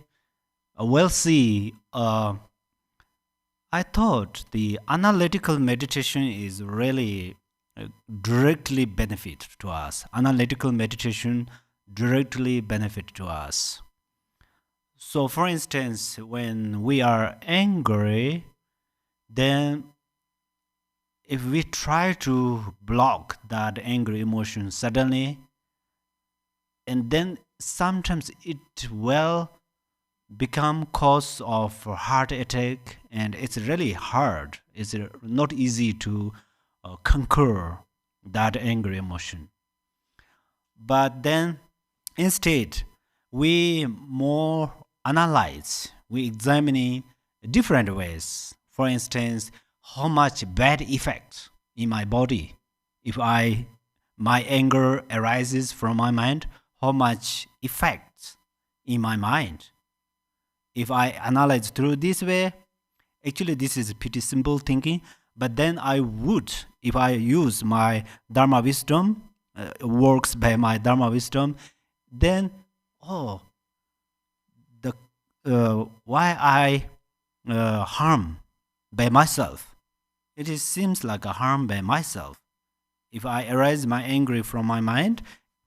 will see. I thought the analytical meditation is really directly benefit to us. Analytical meditation directly benefit to us. So, for instance, when we are angry, then if we try to block that angry emotion suddenly, and then sometimes it will become cause of heart attack, and it's really hard. It's not easy to conquer that angry emotion. But then instead, we more analyze, we examine different ways. For instance, how much bad effect in my body if my anger arises from my mind, how much effect in my mind. If I analyze through this way, actually this is pretty simple thinking, but then I would, if I use my Dharma wisdom, works by my Dharma wisdom, then why I harm by myself? It seems like a harm by myself. If I arise my anger from my mind,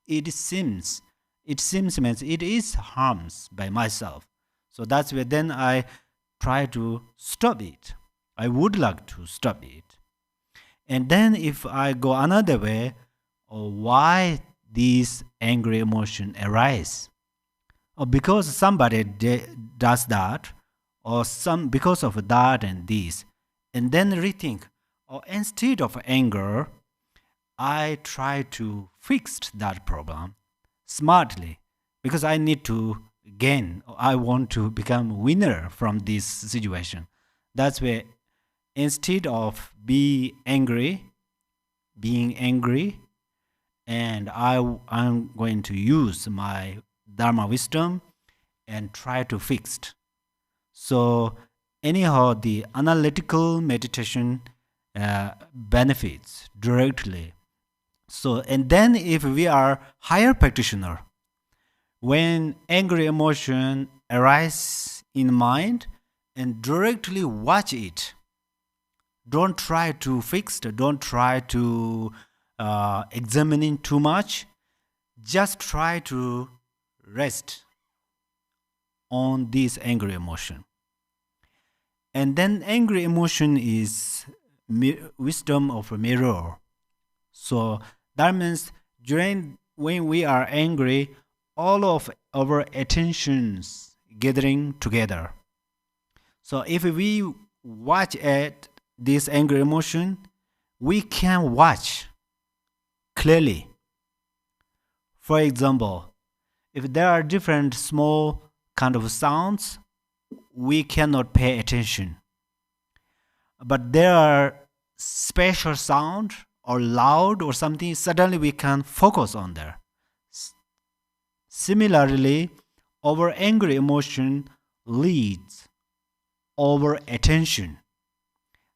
it seems means it is harms by myself. So that's where then I try to stop it. I would like to stop it. And then if I go another way, why these angry emotion arise? Or because somebody does that, or because of that and this, and then rethink. Or instead of anger, I try to fix that problem smartly, because I need to gain. I want to become winner from this situation. That's where instead of being angry, and I'm going to use my Dharma wisdom and try to fix it. So anyhow, the analytical meditation benefits directly. So, and then if we are higher practitioner, when angry emotion arises in mind, and directly watch it. Don't try to fix it. Don't try to examine too much. Just try to rest on this angry emotion. And then angry emotion is wisdom of a mirror. So that means when we are angry, all of our attentions gathering together. So if we watch at this angry emotion, we can watch clearly. For example, if there are different small kind of sounds, we cannot pay attention. But there are special sound or loud or something, suddenly we can focus on there. Similarly, our angry emotion leads our attention.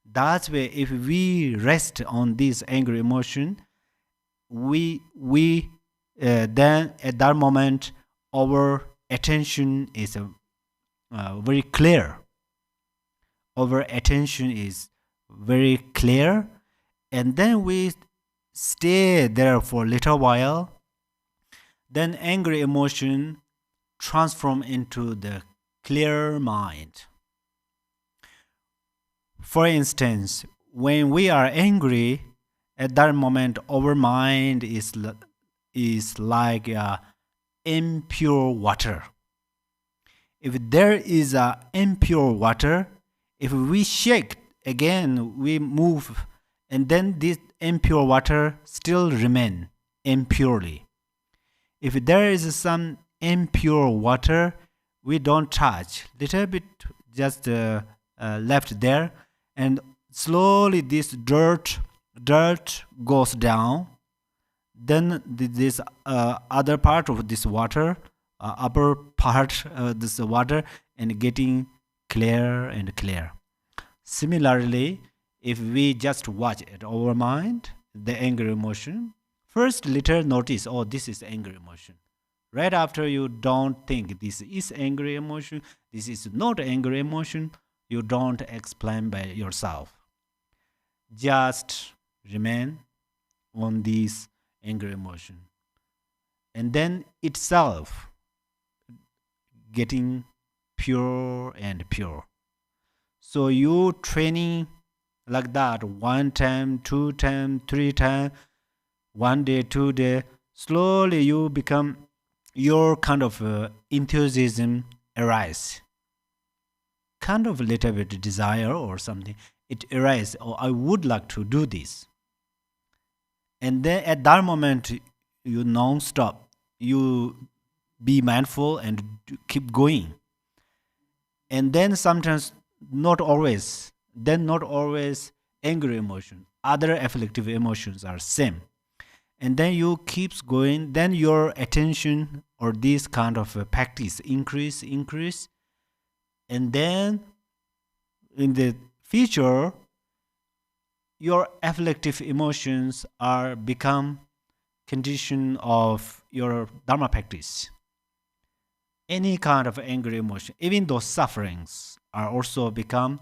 That's why if we rest on this angry emotion, we then at that moment our attention is very clear. Our attention is very clear, and then we stay there for a little while. Then angry emotion transform into the clear mind. For instance, when we are angry, at that moment our mind is like impure water. If there is impure water, if we shake again, we move, and then this impure water still remain impurely. If there is some impure water, we don't touch, little bit just left there, and slowly this dirt goes down. Then this other part of this water, upper part of this water, and getting clear and clear. Similarly, if we just watch at our mind, the angry emotion, first little notice, oh, this is angry emotion. Right after, you don't think this is angry emotion, this is not angry emotion, you don't explain by yourself. Just remain on this angry emotion. And then itself getting pure and pure. So you training like that, 1 time, 2 time, 3 time, 1 day, 2 day. Slowly you become, your kind of enthusiasm arise, kind of a little bit desire or something. It arises, oh, I would like to do this. And then at that moment, you non-stop, you be mindful and keep going. And then sometimes, not always angry emotion, other afflictive emotions are same. And then you keeps going, then your attention or this kind of practice increase. And then in the future, your afflictive emotions are become condition of your Dharma practice. Any kind of angry emotion, even those sufferings are also become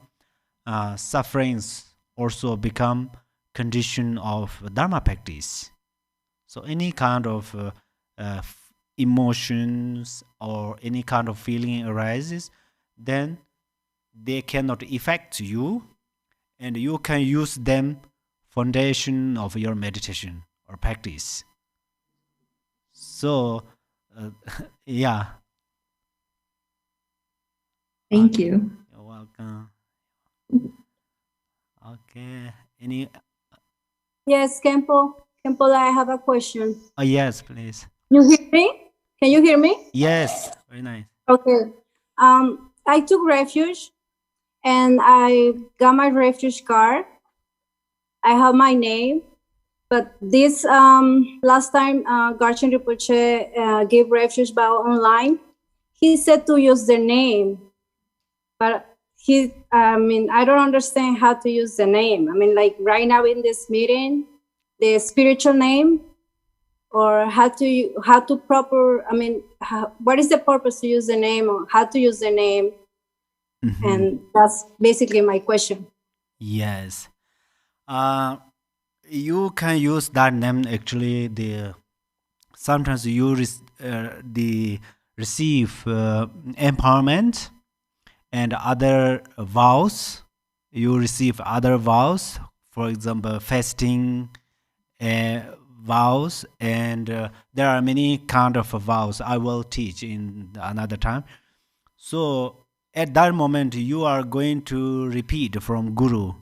condition of Dharma practice. So any kind of emotions or any kind of feeling arises, then they cannot affect you, and you can use them foundation of your meditation or practice. So yeah. Thank you. You're welcome. Okay. Any? Yes, Khenpo. Khenpo, I have a question. Oh, yes, please. You hear me? Can you hear me? Yes, very nice. Okay. I took refuge and I got my refuge card. I have my name, but this last time Garchen Rinpoche gave refuge bow online, he said to use the name, but I don't understand how to use the name. I mean, like right now in this meeting, the spiritual name, or how to proper, what is the purpose to use the name, or how to use the name? Mm-hmm. And that's basically my question. Yes. You can use that name actually. Sometimes you receive empowerment and other vows. You receive other vows, for example, fasting vows, and there are many kind of vows I will teach in another time. So at that moment, you are going to repeat from Guru.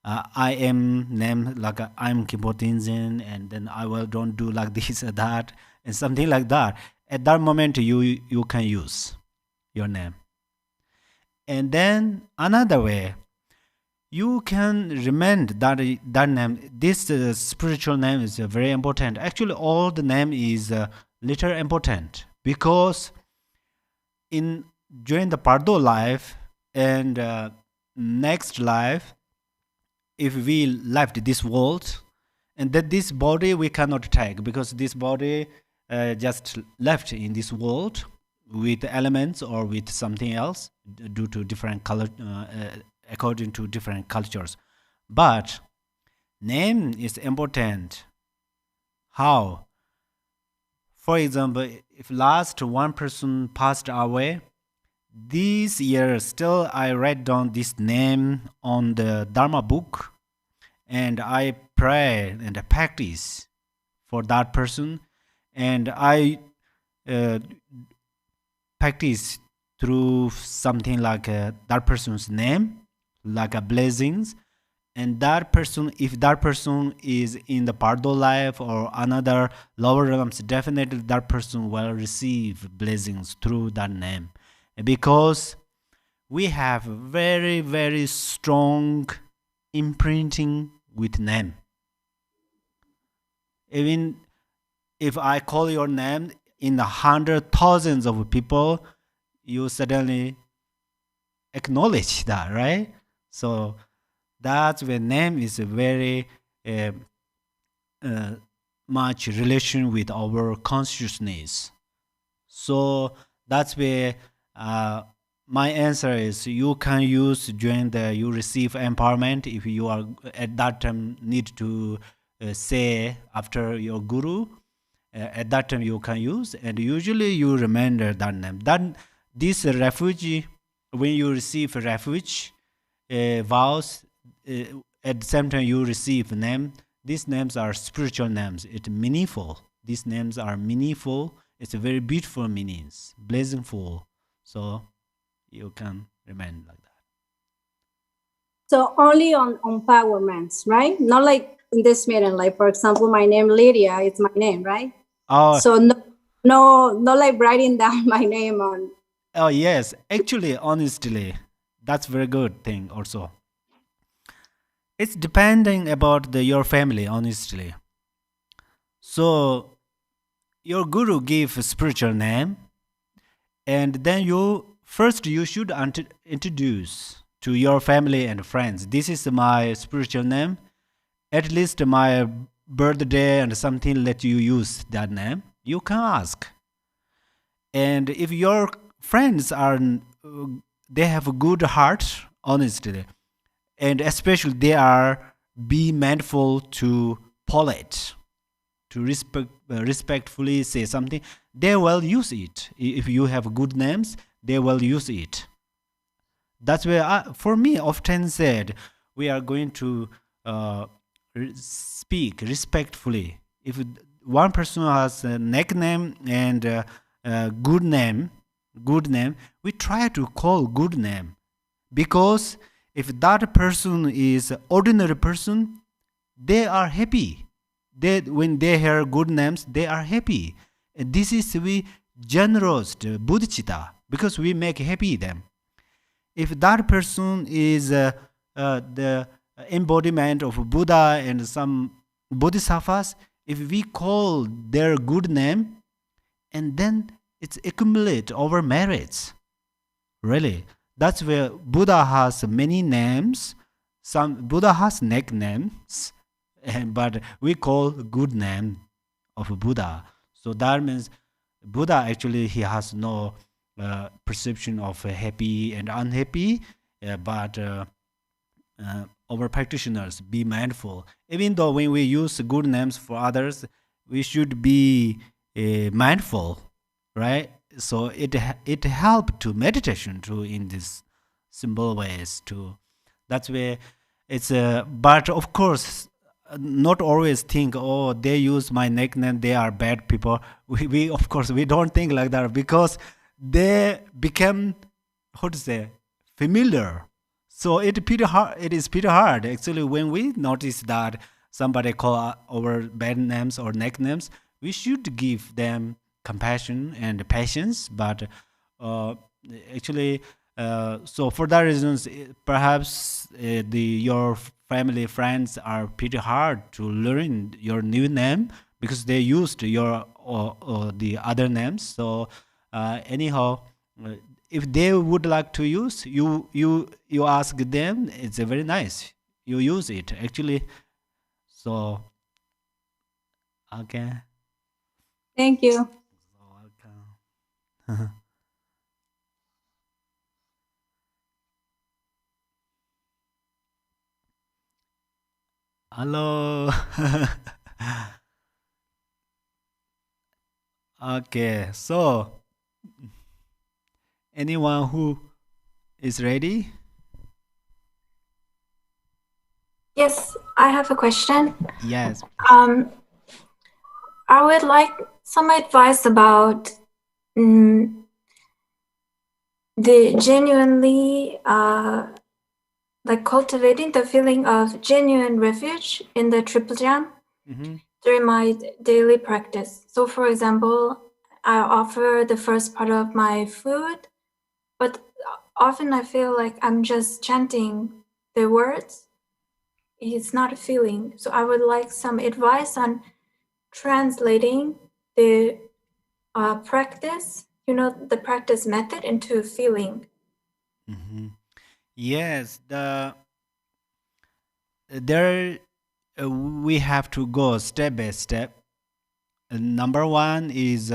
I am named like I'm Khenpo Tenzin, and then I will don't do like this or that, and something like that. At that moment, you can use your name. And then another way, you can remind that name. This spiritual name is very important. Actually, all the name is little important, because during the Pardo life and next life, if we left this world, and that this body we cannot take, because this body just left in this world with elements or with something else due to different color, according to different cultures. But name is important. How? For example, if last one person passed away, this year still I write down this name on the Dharma book, and I pray and I practice for that person, and I practice through something like that person's name, like a blessings. And that person, if that person is in the Pardo life or another lower realms, definitely that person will receive blessings through that name, because we have very, very strong imprinting with name. Even if I call your name in the 100,000s of people, you suddenly acknowledge that, right? So that's where name is a very much relation with our consciousness. So that's where my answer is, you can use during you receive empowerment, if you are at that time need to say after your guru, at that time you can use, and usually you remember that name. Then this refuge, when you receive refuge vows, at the same time you receive name. These names are spiritual names. It's meaningful. These names are meaningful. It's a very beautiful meanings, blessingful. So you can remain like that. So only on empowerments, right? Not like in this meeting, like for example, my name Lydia, it's my name, right? Oh, So no like writing down my name on. oh yes. Actually, honestly, that's very good thing also. It's depending about your family, honestly. So your guru give a spiritual name, and then you should introduce to your family and friends. This is my spiritual name. At least my birthday and something let you use that name. You can ask. And if your friends they have a good heart, honestly, and especially they are be mindful to polite, to respectfully say something, they will use it. If you have good names, they will use it. That's where for me often said we are going to speak respectfully. If one person has a nickname and good name, we try to call good name, because if that person is ordinary person, they are happy. When they hear good names, they are happy. This is we generous bodhicitta, because we make happy them. If that person is the embodiment of Buddha and some bodhisattvas, if we call their good name, and then it's accumulate over merits. Really, that's where Buddha has many names. Some Buddha has nicknames, but we call good name of Buddha. So that means Buddha actually he has no perception of happy and unhappy, but our practitioners be mindful. Even though when we use good names for others, we should be mindful, right? So it help to meditation too in this simple ways too. That's where it's but of course not always think, oh, they use my nickname, they are bad people. We of course we don't think like that, because they become, how to say, familiar. So it is pretty hard actually when we notice that somebody call our bad names or nicknames. We should give them compassion and patience, but actually so for that reasons perhaps your family friends are pretty hard to learn your new name, because they used your or the other names. So anyhow, if they would like to use, you ask them, it's very nice, you use it actually. So okay. Thank you. Hello. Okay, so anyone who is ready? Yes, I have a question. Yes. I would like some advice about the genuinely like cultivating the feeling of genuine refuge in the triple jam during my daily practice. So for example, I offer the first part of my food, but often I feel like I'm just chanting the words. It's not a feeling. So I would like some advice on translating the practice, the practice method into feeling. Yes, there we have to go step by step. Number one is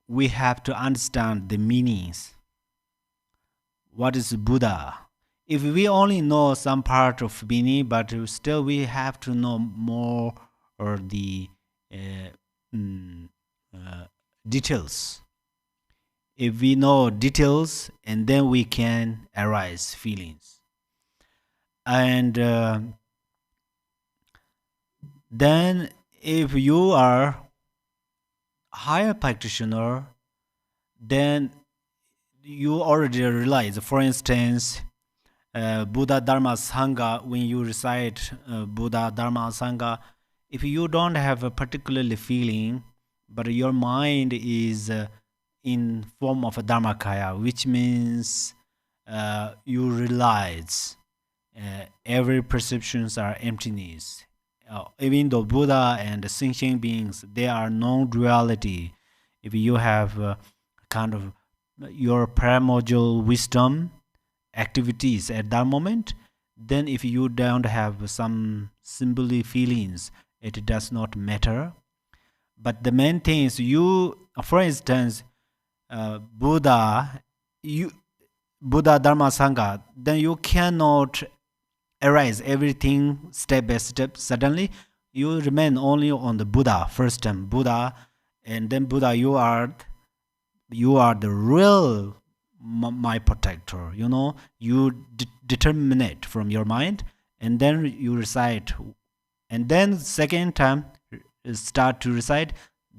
we have to understand the meanings. What is Buddha? If we only know some part of meaning, but still we have to know more or the details. If we know details, and then we can arise feelings. And then if you are higher practitioner, then you already realize, for instance, Buddha Dharma Sangha, when you recite Buddha Dharma Sangha, if you don't have a particularly feeling, but your mind is in form of a Dharmakaya, which means you realize every perceptions are emptiness. Even though Buddha and sentient beings, they are non-duality. If you have kind of your primordial wisdom activities at that moment, then if you don't have some symbolic feelings, it does not matter. But the main thing is you, for instance, Buddha Dharma Sangha, then you cannot erase everything step by step. Suddenly you remain only on the Buddha first time, Buddha, and then Buddha, you are the real my protector, you know. You determine it from your mind, and then you recite, and then second time start to recite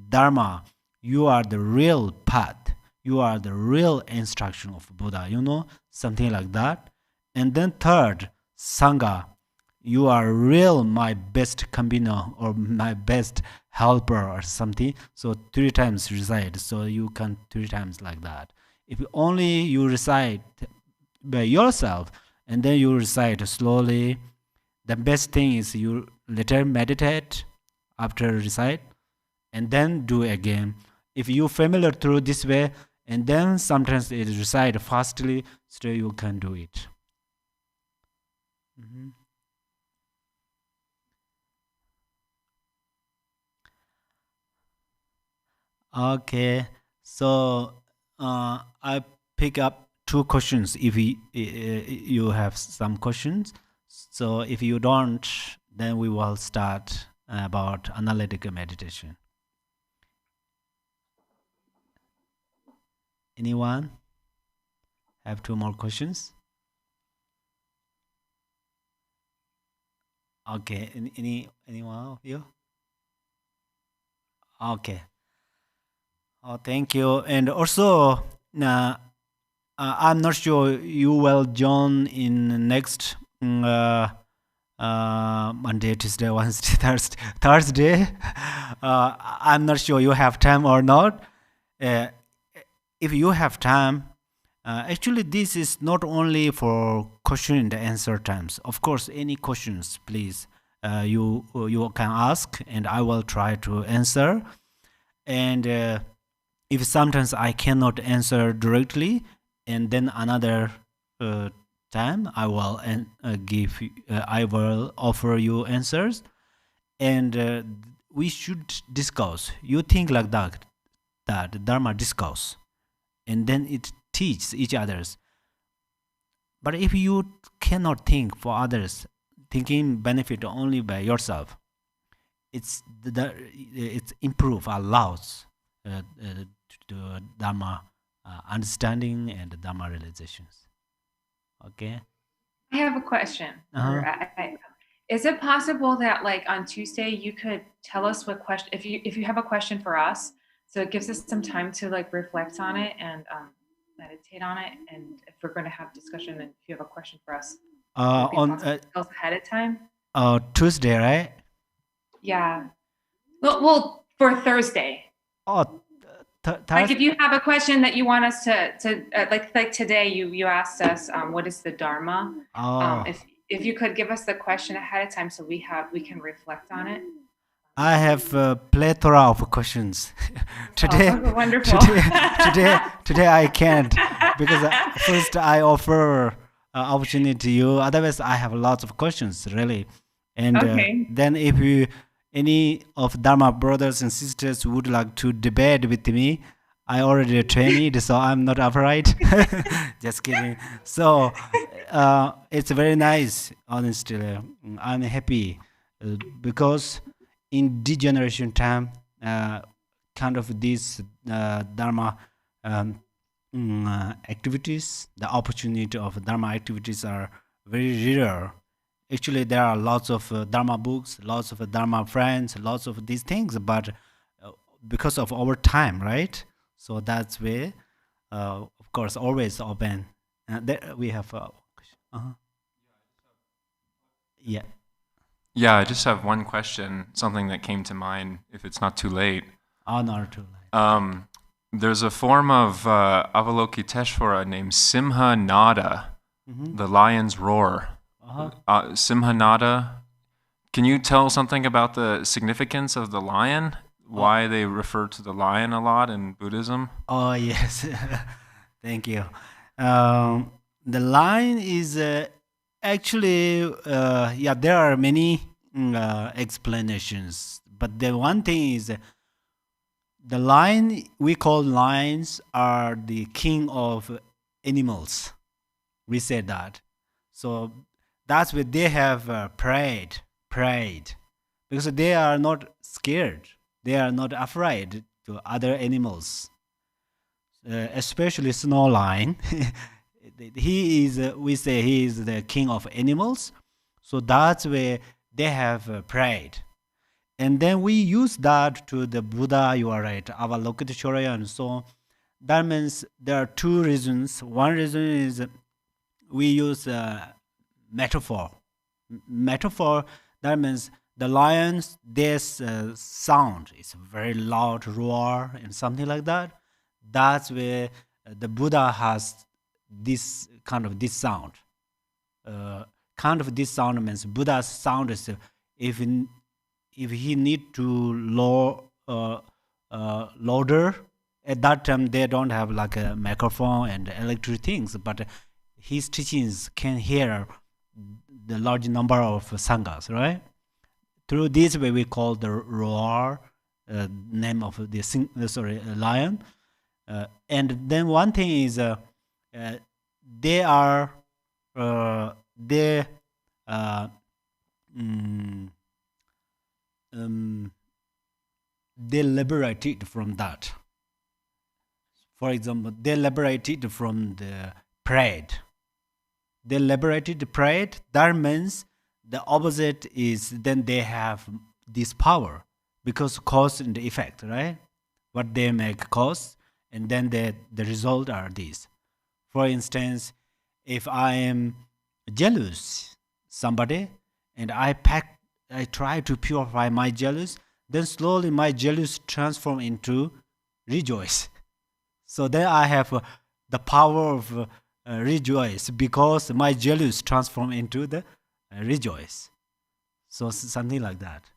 Dharma, you are the real path, you are the real instruction of Buddha, you know, something like that. And then third, Sangha, you are real my best companion or my best helper or something. So 3 times recite, so you can 3 times like that. If only you recite by yourself and then you recite slowly, the best thing is you later meditate after recite and then do again. If you familiar through this way, and then sometimes it recite fastly, still you can do it. Okay, so I pick up 2 questions if you have some questions. So if you don't, then we will start about analytical meditation. Anyone have 2 more questions? Okay, anyone of you? Okay. Oh, thank you. And also, I'm not sure you will join in next Monday, Tuesday, Wednesday, Thursday. I'm not sure you have time or not. If you have time, actually this is not only for question and answer times. Of course, any questions, please, you can ask and I will try to answer. And if sometimes I cannot answer directly, and then another time I will I will offer you answers, and we should discuss. You think like that Dharma discuss, and then it teaches each others. But if you cannot think for others, thinking benefit only by yourself, it's improve allows to Dharma understanding and Dharma realizations. Okay. I have a question. Is it possible that like on Tuesday you could tell us what question, if you have a question for us, so it gives us some time to like reflect on it and meditate on it, and if we're going to have discussion, and if you have a question for us, on tell us ahead of time. Tuesday, right? Yeah. Well, for Thursday. Like if you have a question that you want us to like today you asked us what is the Dharma. If you could give us the question ahead of time so we can reflect on it. I have a plethora of questions today. Oh, wonderful. Today I can't, because first I offer opportunity to you. Otherwise, I have lots of questions really. And then if you any of Dharma brothers and sisters would like to debate with me, I already trained, so I'm not afraid. Just kidding. So it's very nice, honestly. I'm happy because in degeneration time, kind of these Dharma activities, the opportunity of Dharma activities are very rare. Actually, there are lots of Dharma books, lots of Dharma friends, lots of these things, but because of our time, right? So that's where, of course, always open. There we have. Yeah. Yeah, I just have one question, something that came to mind, if it's not too late. Oh, not too late. There's a form of Avalokiteshvara named Simha Nada, the lion's roar. Simha Nada. Can you tell something about the significance of the lion? Why they refer to the lion a lot in Buddhism? Oh, yes. Thank you. The lion is actually, yeah, there are many explanations. But the one thing is, the lion, we call lions are the king of animals. We said that. So that's where they have pride, because they are not scared. They are not afraid to other animals, especially snow lion. He is, we say he is the king of animals. So that's where they have pride. And then we use that to the Buddha, you are right, Avalokiteshvara and so on. That means there are two reasons. One reason is we use metaphor. Metaphor, that means the lions, this sound is very loud roar and something like that. That's where the Buddha has this kind of this sound. Kind of this sound means Buddha's sound is if he need to louder, at that time they don't have like a microphone and electric things, but his teachings can hear the large number of sanghas, right? Through this way we call the roar, name of the lion. And then one thing is they are they liberated from that. For example, they liberated from the pride. They liberated the pride. That means the opposite is then they have this power, because cause and effect, right? What they make cause, and then the result are these. For instance, if I am jealous somebody and I try to purify my jealous, then slowly my jealous transform into rejoice. So then I have the power of rejoice, because my jealous transform into the rejoice. So something like that.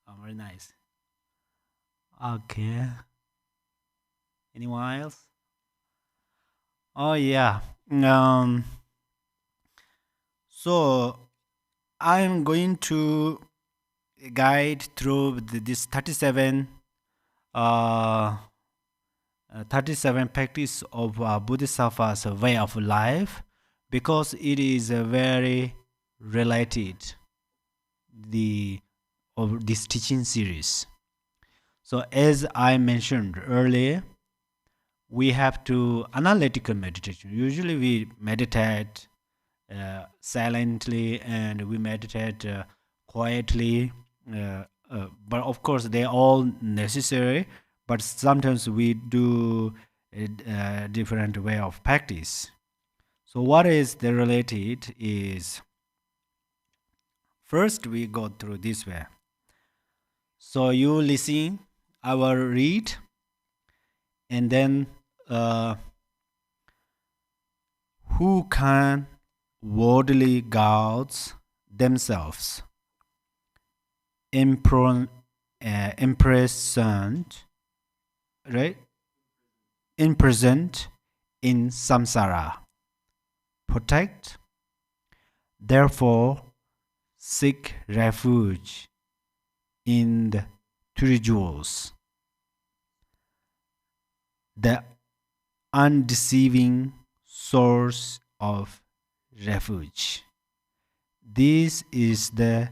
Oh, very nice. Okay. Anyone else? Oh yeah. So I'm going to guide through this 37 practice of Bodhisattva's way of life, because it is very related of this teaching series. So as I mentioned earlier, we have to analytical meditation. Usually we meditate silently and we meditate quietly, but of course they're all necessary, but sometimes we do a different way of practice. So what is the related is, first we go through this way. So you listen, I will read, and then who can worldly gods themselves imprisoned, right? Imprisoned in samsara, protect, therefore seek refuge in the three jewels, the undeceiving source of refuge. This is the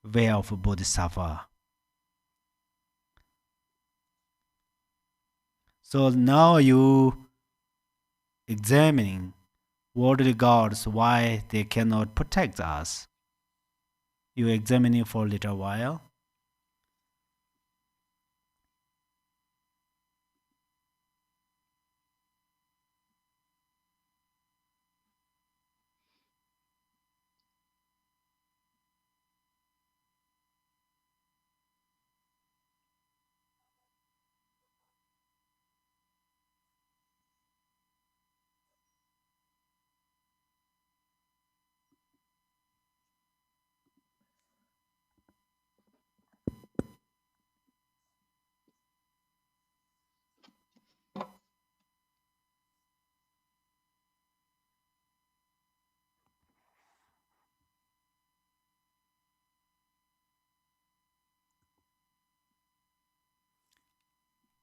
way of Bodhisattva. So now you examining worldly gods, why they cannot protect us. You examine it for a little while.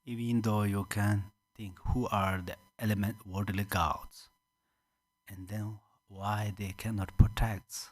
Even though you can think who are the element worldly gods, and then why they cannot protect.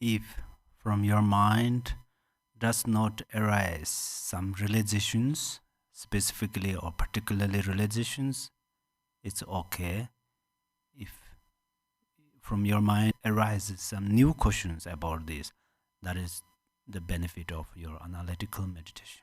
If from your mind does not arise some realizations, specifically or particularly realizations, it's okay. If from your mind arises some new questions about this, that is the benefit of your analytical meditation.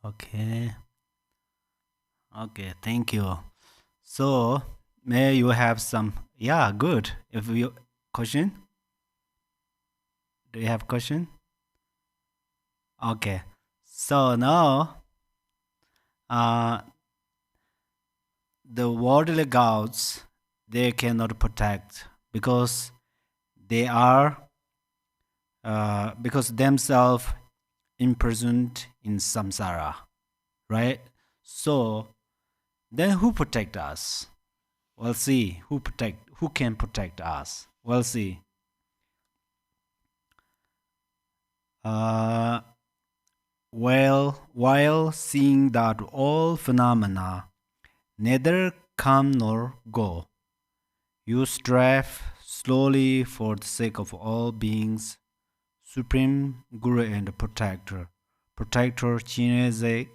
Okay. Okay, thank you. So, may you have some, yeah, good. If you, question? Do you have question? Okay. So now, the worldly gods, they cannot protect because they are, because themselves imprisoned in samsara, right? So then who protect us? We'll see who can protect us. We'll see. Well, while seeing that all phenomena neither come nor go, you strive slowly for the sake of all beings, Supreme Guru and Protector, QnA,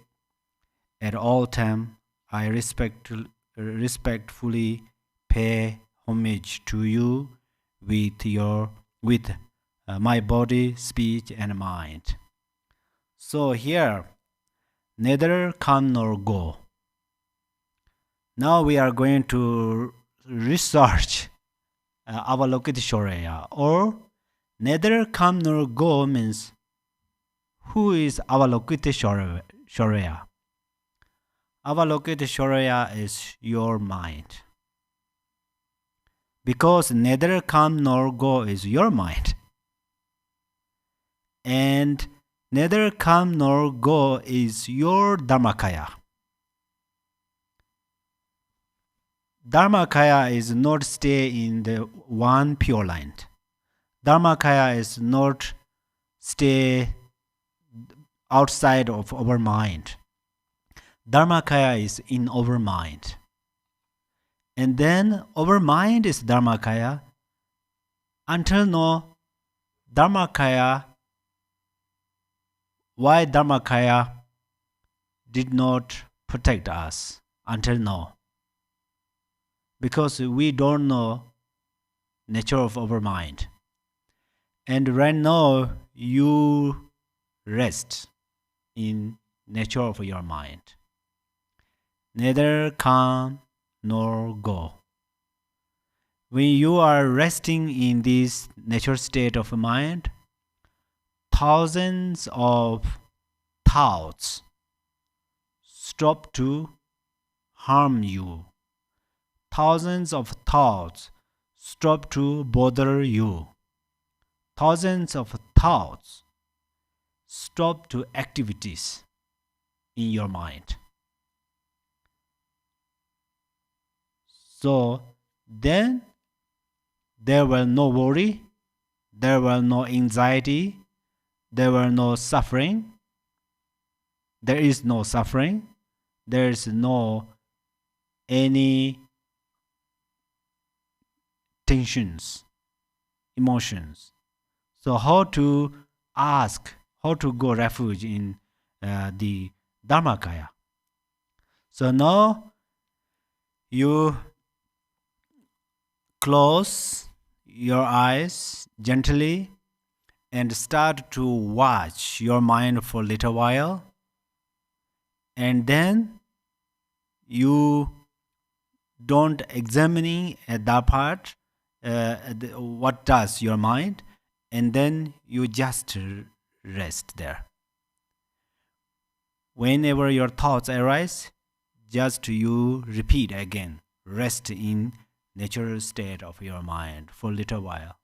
at all time, I respectfully pay homage to you with my body, speech, and mind. So here, neither come nor go. Now we are going to research Avalokiteshwaraya, or neither come nor go means who is Avalokiteshwaraya? Avalokiteshwaraya is your mind. Because neither come nor go is your mind. And neither come nor go is your Dharmakaya. Dharmakaya is not stay in the one pure line. Dharmakaya is not stay outside of our mind. Dharmakaya is in our mind. And then our mind is Dharmakaya. Until now, Dharmakaya, why Dharmakaya did not protect us until now? Because we don't know nature of our mind. And right now, you rest in nature of your mind. Neither come nor go. When you are resting in this nature state of mind, thousands of thoughts stop to harm you. Thousands of thoughts stop to bother you. Thousands of thoughts stop to activities in your mind. So then there will no worry, there will no anxiety, there will no suffering. There is no suffering. There is no any tensions, emotions. So how to ask, how to go refuge in the Dharmakaya? So now you close your eyes gently and start to watch your mind for a little while. And then you don't examining at that part what does your mind, and then you just rest there. Whenever your thoughts arise, just you repeat again, rest in natural state of your mind for a little while.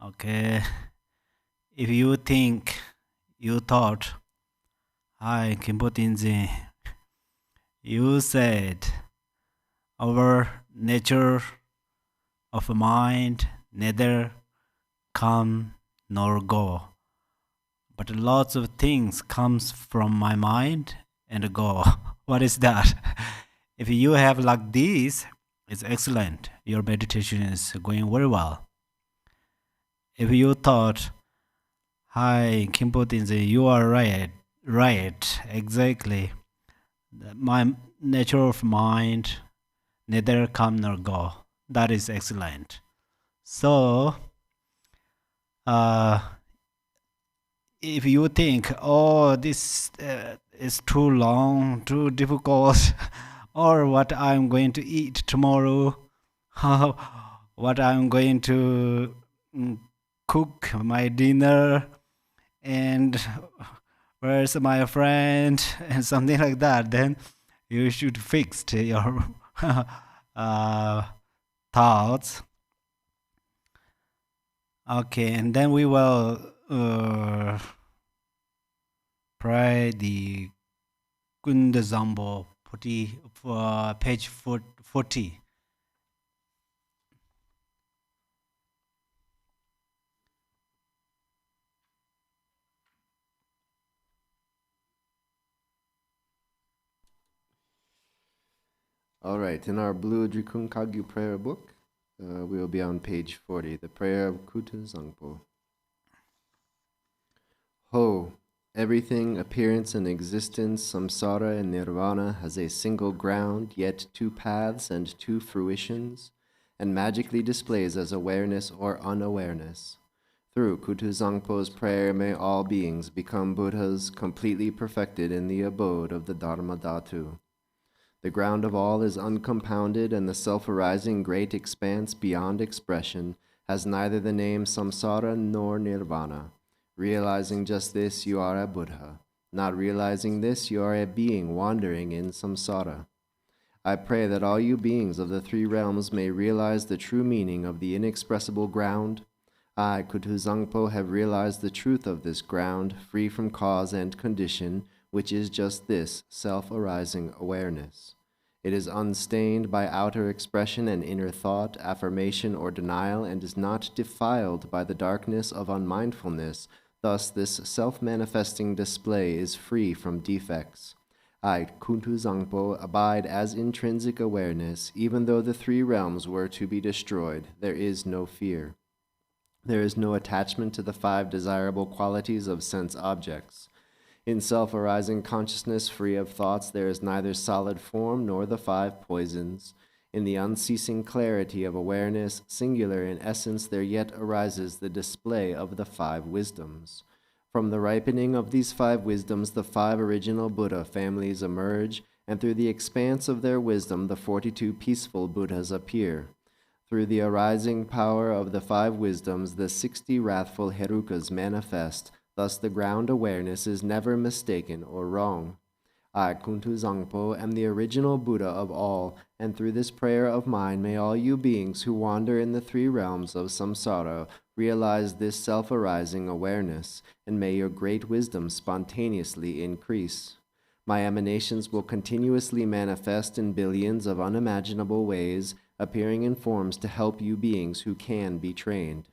Okay. If you think, you thought, hi, Khenpo Tenzin, you said, our nature of mind neither come nor go, but lots of things comes from my mind and go. What is that? If you have like this, it's excellent. Your meditation is going very well. If you thought, hi, Khenpo Tenzin, you are right, exactly. My nature of mind neither come nor go. That is excellent. So, if you think, oh, this is too long, too difficult, or what I'm going to eat tomorrow, what I'm going to cook my dinner, and where's my friend, and something like that, then you should fix your thoughts. Okay, and then we will pray the Kuntuzangpo, page 40. All right, in our blue Drikung Kagyu prayer book, we will be on page 40, the prayer of Kuntuzangpo. Ho, everything, appearance and existence, samsara and nirvana has a single ground, yet two paths and two fruitions, and magically displays as awareness or unawareness. Through Kuntuzangpo's prayer, may all beings become Buddhas, completely perfected in the abode of the Dharma Dhatu. The ground of all is uncompounded, and the self-arising great expanse beyond expression has neither the name samsara nor nirvana. Realizing just this, you are a Buddha. Not realizing this, you are a being wandering in samsara. I pray that all you beings of the three realms may realize the true meaning of the inexpressible ground. I, Kuntuzangpo, have realized the truth of this ground, free from cause and condition, which is just this, self-arising awareness. It is unstained by outer expression and inner thought, affirmation, or denial, and is not defiled by the darkness of unmindfulness. Thus, this self-manifesting display is free from defects. I, Kuntuzangpo, abide as intrinsic awareness. Even though the three realms were to be destroyed, there is no fear. There is no attachment to the five desirable qualities of sense objects. In self-arising consciousness free of thoughts, there is neither solid form nor the five poisons. In the unceasing clarity of awareness, singular in essence, there yet arises the display of the five wisdoms. From the ripening of these five wisdoms, the five original Buddha families emerge, and through the expanse of their wisdom, the 42 peaceful Buddhas appear. Through the arising power of the five wisdoms, the 60 wrathful Herukas manifest. Thus the ground awareness is never mistaken or wrong. I, Kuntuzangpo, am the original Buddha of all, and through this prayer of mine may all you beings who wander in the three realms of samsara realize this self-arising awareness, and may your great wisdom spontaneously increase. My emanations will continuously manifest in billions of unimaginable ways, appearing in forms to help you beings who can be trained.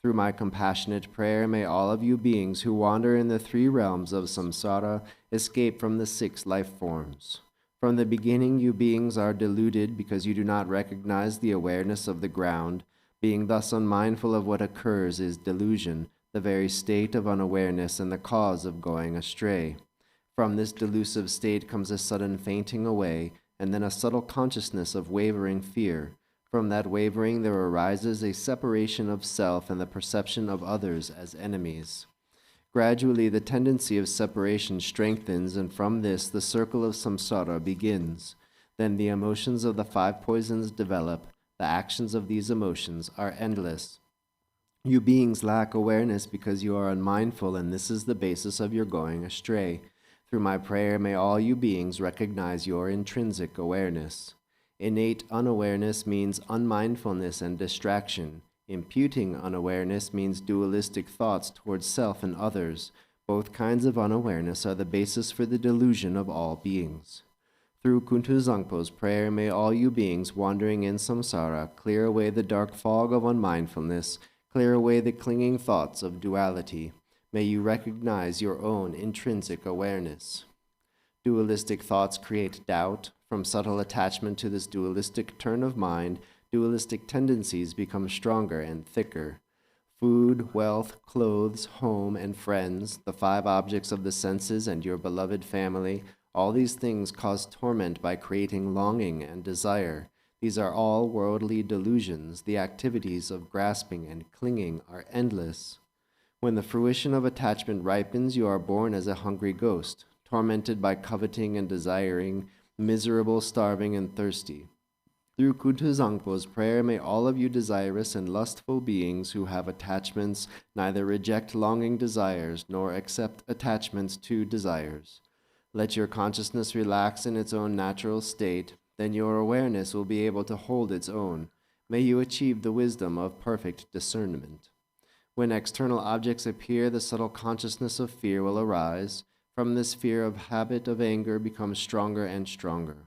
Through my compassionate prayer, may all of you beings who wander in the three realms of samsara escape from the 6 life forms. From the beginning, you beings are deluded because you do not recognize the awareness of the ground. Being thus unmindful of what occurs is delusion, the very state of unawareness and the cause of going astray. From this delusive state comes a sudden fainting away, and then a subtle consciousness of wavering fear. From that wavering there arises a separation of self and the perception of others as enemies. Gradually the tendency of separation strengthens, and from this the circle of samsara begins. Then the emotions of the 5 poisons develop. The actions of these emotions are endless. You beings lack awareness because you are unmindful, and this is the basis of your going astray. Through my prayer, may all you beings recognize your intrinsic awareness. Innate unawareness means unmindfulness and distraction. Imputing unawareness means dualistic thoughts towards self and others. Both kinds of unawareness are the basis for the delusion of all beings. Through Kuntuzangpo's prayer, may all you beings wandering in samsara clear away the dark fog of unmindfulness, clear away the clinging thoughts of duality. May you recognize your own intrinsic awareness. Dualistic thoughts create doubt. From subtle attachment to this dualistic turn of mind, dualistic tendencies become stronger and thicker. Food, wealth, clothes, home, and friends, the 5 objects of the senses and your beloved family, all these things cause torment by creating longing and desire. These are all worldly delusions. The activities of grasping and clinging are endless. When the fruition of attachment ripens, you are born as a hungry ghost, tormented by coveting and desiring, miserable, starving, and thirsty. Through Kuntuzangpo's prayer, may all of you desirous and lustful beings who have attachments neither reject longing desires nor accept attachments to desires. Let your consciousness relax in its own natural state, then your awareness will be able to hold its own. May you achieve the wisdom of perfect discernment. When external objects appear, the subtle consciousness of fear will arise. From this fear of habit of anger becomes stronger and stronger.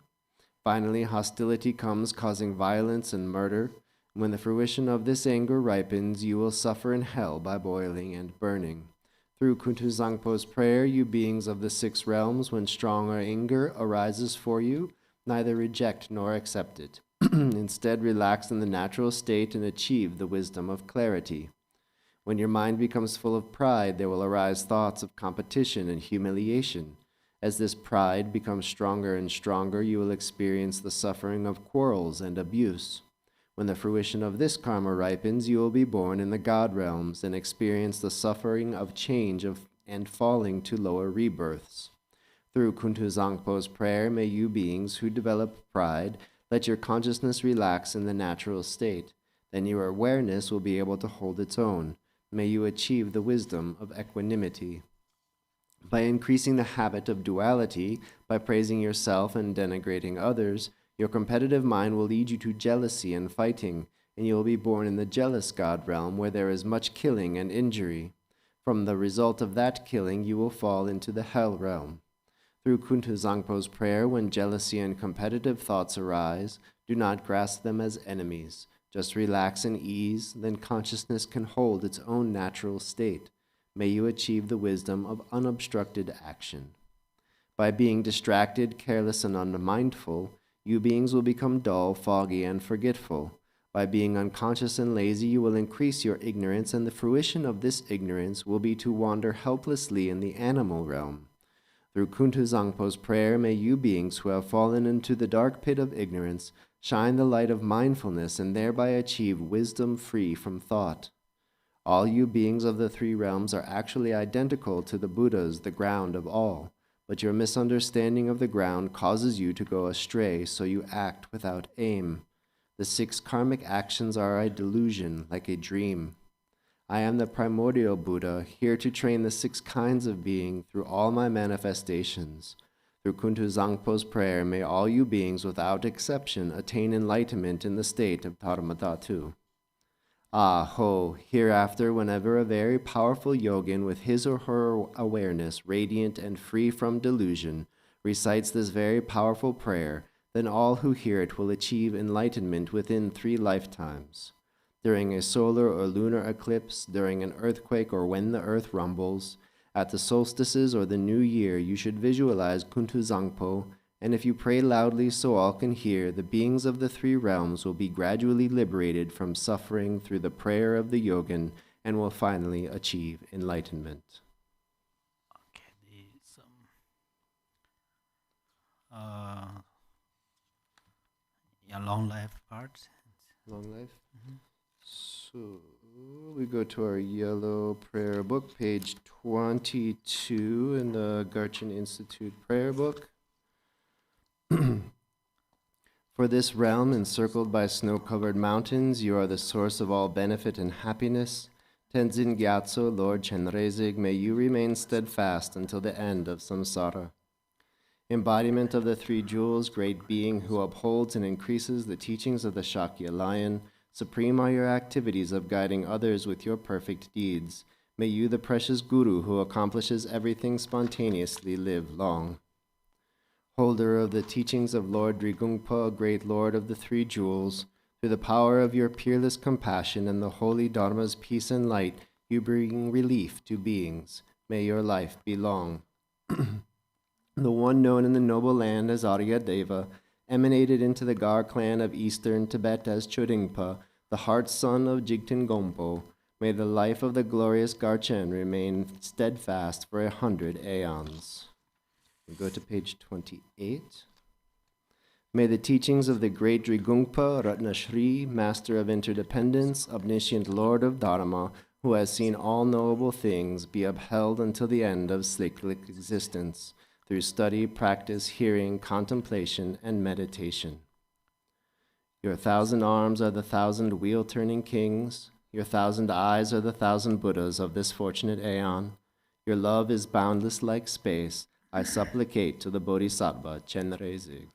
Finally, hostility comes, causing violence and murder. When the fruition of this anger ripens, you will suffer in hell by boiling and burning. Through Kuntuzangpo's prayer, you beings of the 6 realms, when stronger anger arises for you, neither reject nor accept it. Instead, relax in the natural state and achieve the wisdom of clarity. When your mind becomes full of pride, there will arise thoughts of competition and humiliation. As this pride becomes stronger and stronger, you will experience the suffering of quarrels and abuse. When the fruition of this karma ripens, you will be born in the God realms and experience the suffering of change and falling to lower rebirths. Through Kuntuzangpo's prayer, may you beings who develop pride, let your consciousness relax in the natural state. Then your awareness will be able to hold its own. May you achieve the wisdom of equanimity. By increasing the habit of duality, by praising yourself and denigrating others, your competitive mind will lead you to jealousy and fighting, and you will be born in the jealous God realm where there is much killing and injury. From the result of that killing, you will fall into the hell realm. Through Kuntuzangpo's prayer, when jealousy and competitive thoughts arise, do not grasp them as enemies. Just relax and ease, then consciousness can hold its own natural state. May you achieve the wisdom of unobstructed action. By being distracted, careless, and unmindful, you beings will become dull, foggy, and forgetful. By being unconscious and lazy, you will increase your ignorance, and the fruition of this ignorance will be to wander helplessly in the animal realm. Through Kuntuzangpo's prayer, may you beings who have fallen into the dark pit of ignorance shine the light of mindfulness and thereby achieve wisdom free from thought. All you beings of the 3 realms are actually identical to the Buddhas, the ground of all, but your misunderstanding of the ground causes you to go astray, so you act without aim. The 6 karmic actions are a delusion, like a dream. I am the primordial Buddha, here to train the 6 kinds of being through all my manifestations. Through Kuntuzangpo's prayer, may all you beings without exception attain enlightenment in the state of Dharma. Ah ho, hereafter, whenever a very powerful yogin with his or her awareness radiant and free from delusion recites this very powerful prayer, then all who hear it will achieve enlightenment within 3 lifetimes. During a solar or lunar eclipse, during an earthquake, or when the earth rumbles, at the solstices or the new year, you should visualize Kuntuzangpo, and if you pray loudly so all can hear, the beings of the 3 realms will be gradually liberated from suffering through the prayer of the yogin and will finally achieve enlightenment. Okay, long life part. Long life? So we go to our yellow prayer book, page 22 in the Garchen Institute prayer book. For this realm encircled by snow-covered mountains, you are the source of all benefit and happiness. Tenzin Gyatso, Lord Chenrezig, may you remain steadfast until the end of samsara. Embodiment of the 3 jewels, great being who upholds and increases the teachings of the Shakya lion, Supreme are your activities of guiding others with your perfect deeds. May you, the precious Guru who accomplishes everything spontaneously, live long. Holder of the teachings of Lord Drigungpa, great Lord of the Three Jewels, through the power of your peerless compassion and the holy Dharma's peace and light, you bring relief to beings. May your life be long. The one known in the noble land as Arya Deva, emanated into the Gar clan of eastern Tibet as Chodingpa, the heart son of Jigten-Gompo. May the life of the glorious Garchen remain steadfast for 100 aeons. We go to page 28. May the teachings of the great Drigungpa Ratnashri, Master of Interdependence, Omniscient Lord of Dharma, who has seen all knowable things, be upheld until the end of cyclic existence, through study, practice, hearing, contemplation, and meditation. Your 1,000 arms are the 1,000 wheel-turning kings. Your 1,000 eyes are the 1,000 Buddhas of this fortunate aeon. Your love is boundless like space. I supplicate to the Bodhisattva Chenrezig.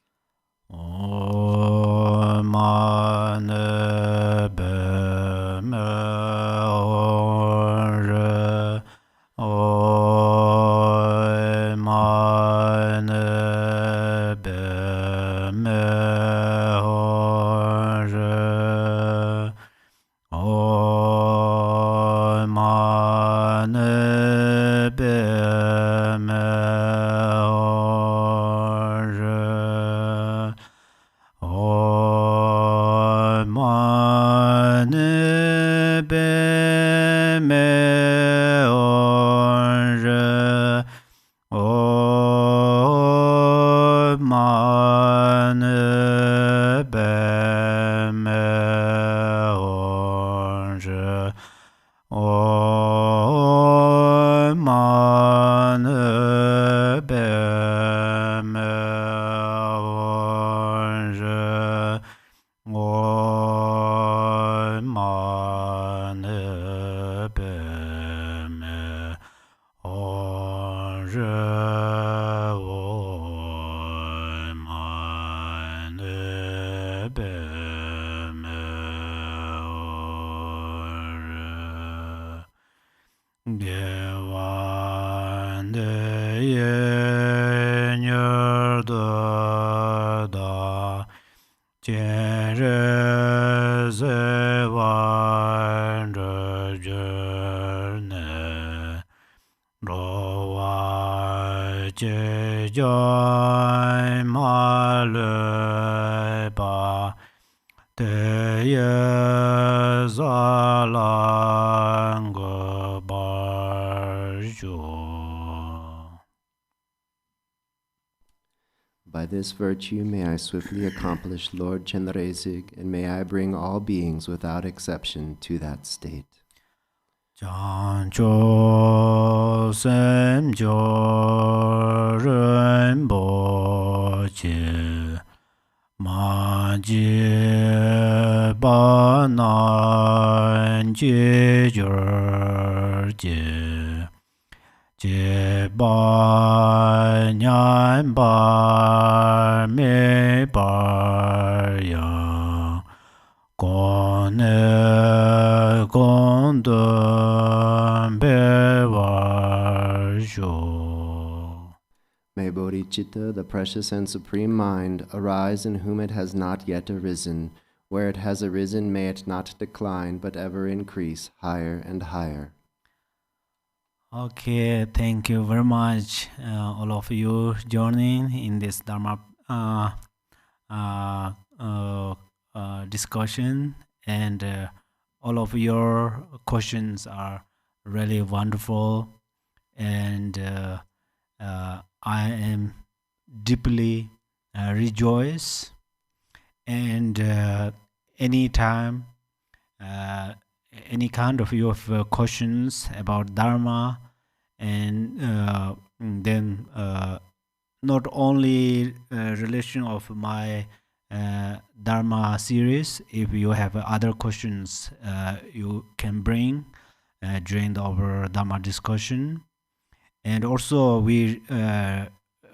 By this virtue may I swiftly accomplish Lord Chenrezig, and may I bring all beings without exception to that state. Chancho semjo rinpoche maji banan jijurje je ba nyan ba me ba ya kone kondon bevajo. May Bodhicitta, the precious and supreme mind, arise in whom it has not yet arisen. Where it has arisen, may it not decline, but ever increase higher and higher. Okay, thank you very much, all of you joining in this Dharma discussion, and all of your questions are really wonderful, and I am deeply rejoiced. And anytime, any kind of your questions about Dharma, and then not only relation of my Dharma series, if you have other questions you can bring during our Dharma discussion. And also we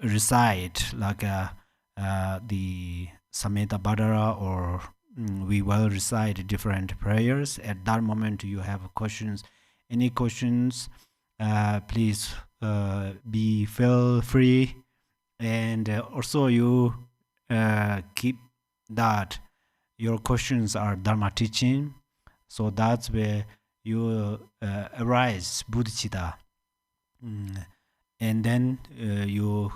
recite like the Samhita Badara or we will recite different prayers. At that moment, you have questions. Any questions, please feel free. And also you keep that your questions are Dharma teaching. So that's where you arise bodhicitta. And then you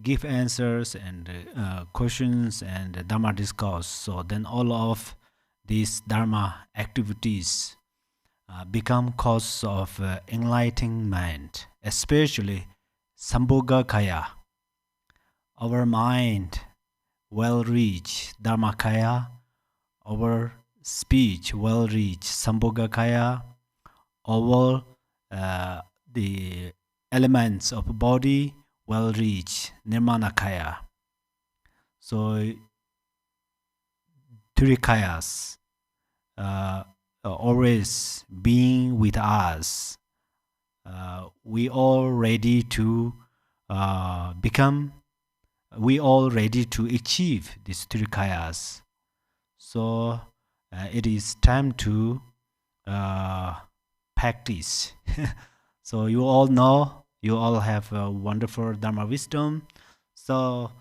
give answers and questions and Dharma discourse. So then all of these Dharma activities become cause of enlightenment, especially Sambhogakaya. Our mind will reach Dharmakaya, our speech will reach Sambhogakaya, our the elements of body will reach Nirmanakaya. So three kayas always being with us. We all ready to become, we all ready to achieve these three kayas. So it is time to practice. So you all know, you all have a wonderful Dharma wisdom. So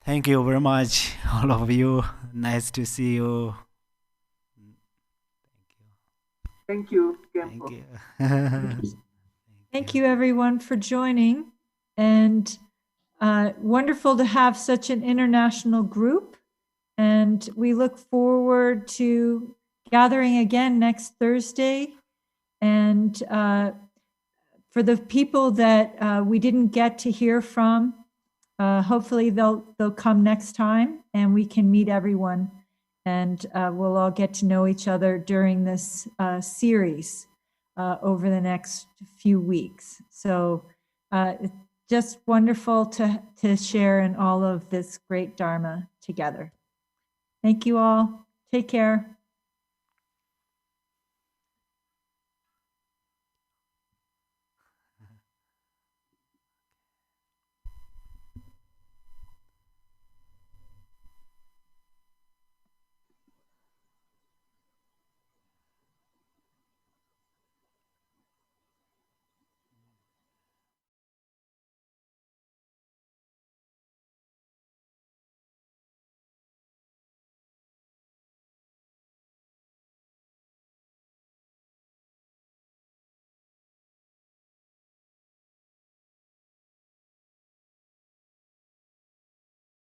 thank you very much, all of you. Nice to see you. Thank you, Thank Khenpo. you. Thank you, everyone, for joining. And wonderful to have such an international group. And we look forward to gathering again next Thursday. And for the people that we didn't get to hear from, hopefully they'll come next time and we can meet everyone. And we'll all get to know each other during this series over the next few weeks. So it's just wonderful to share in all of this great Dharma together. Thank you all. Take care.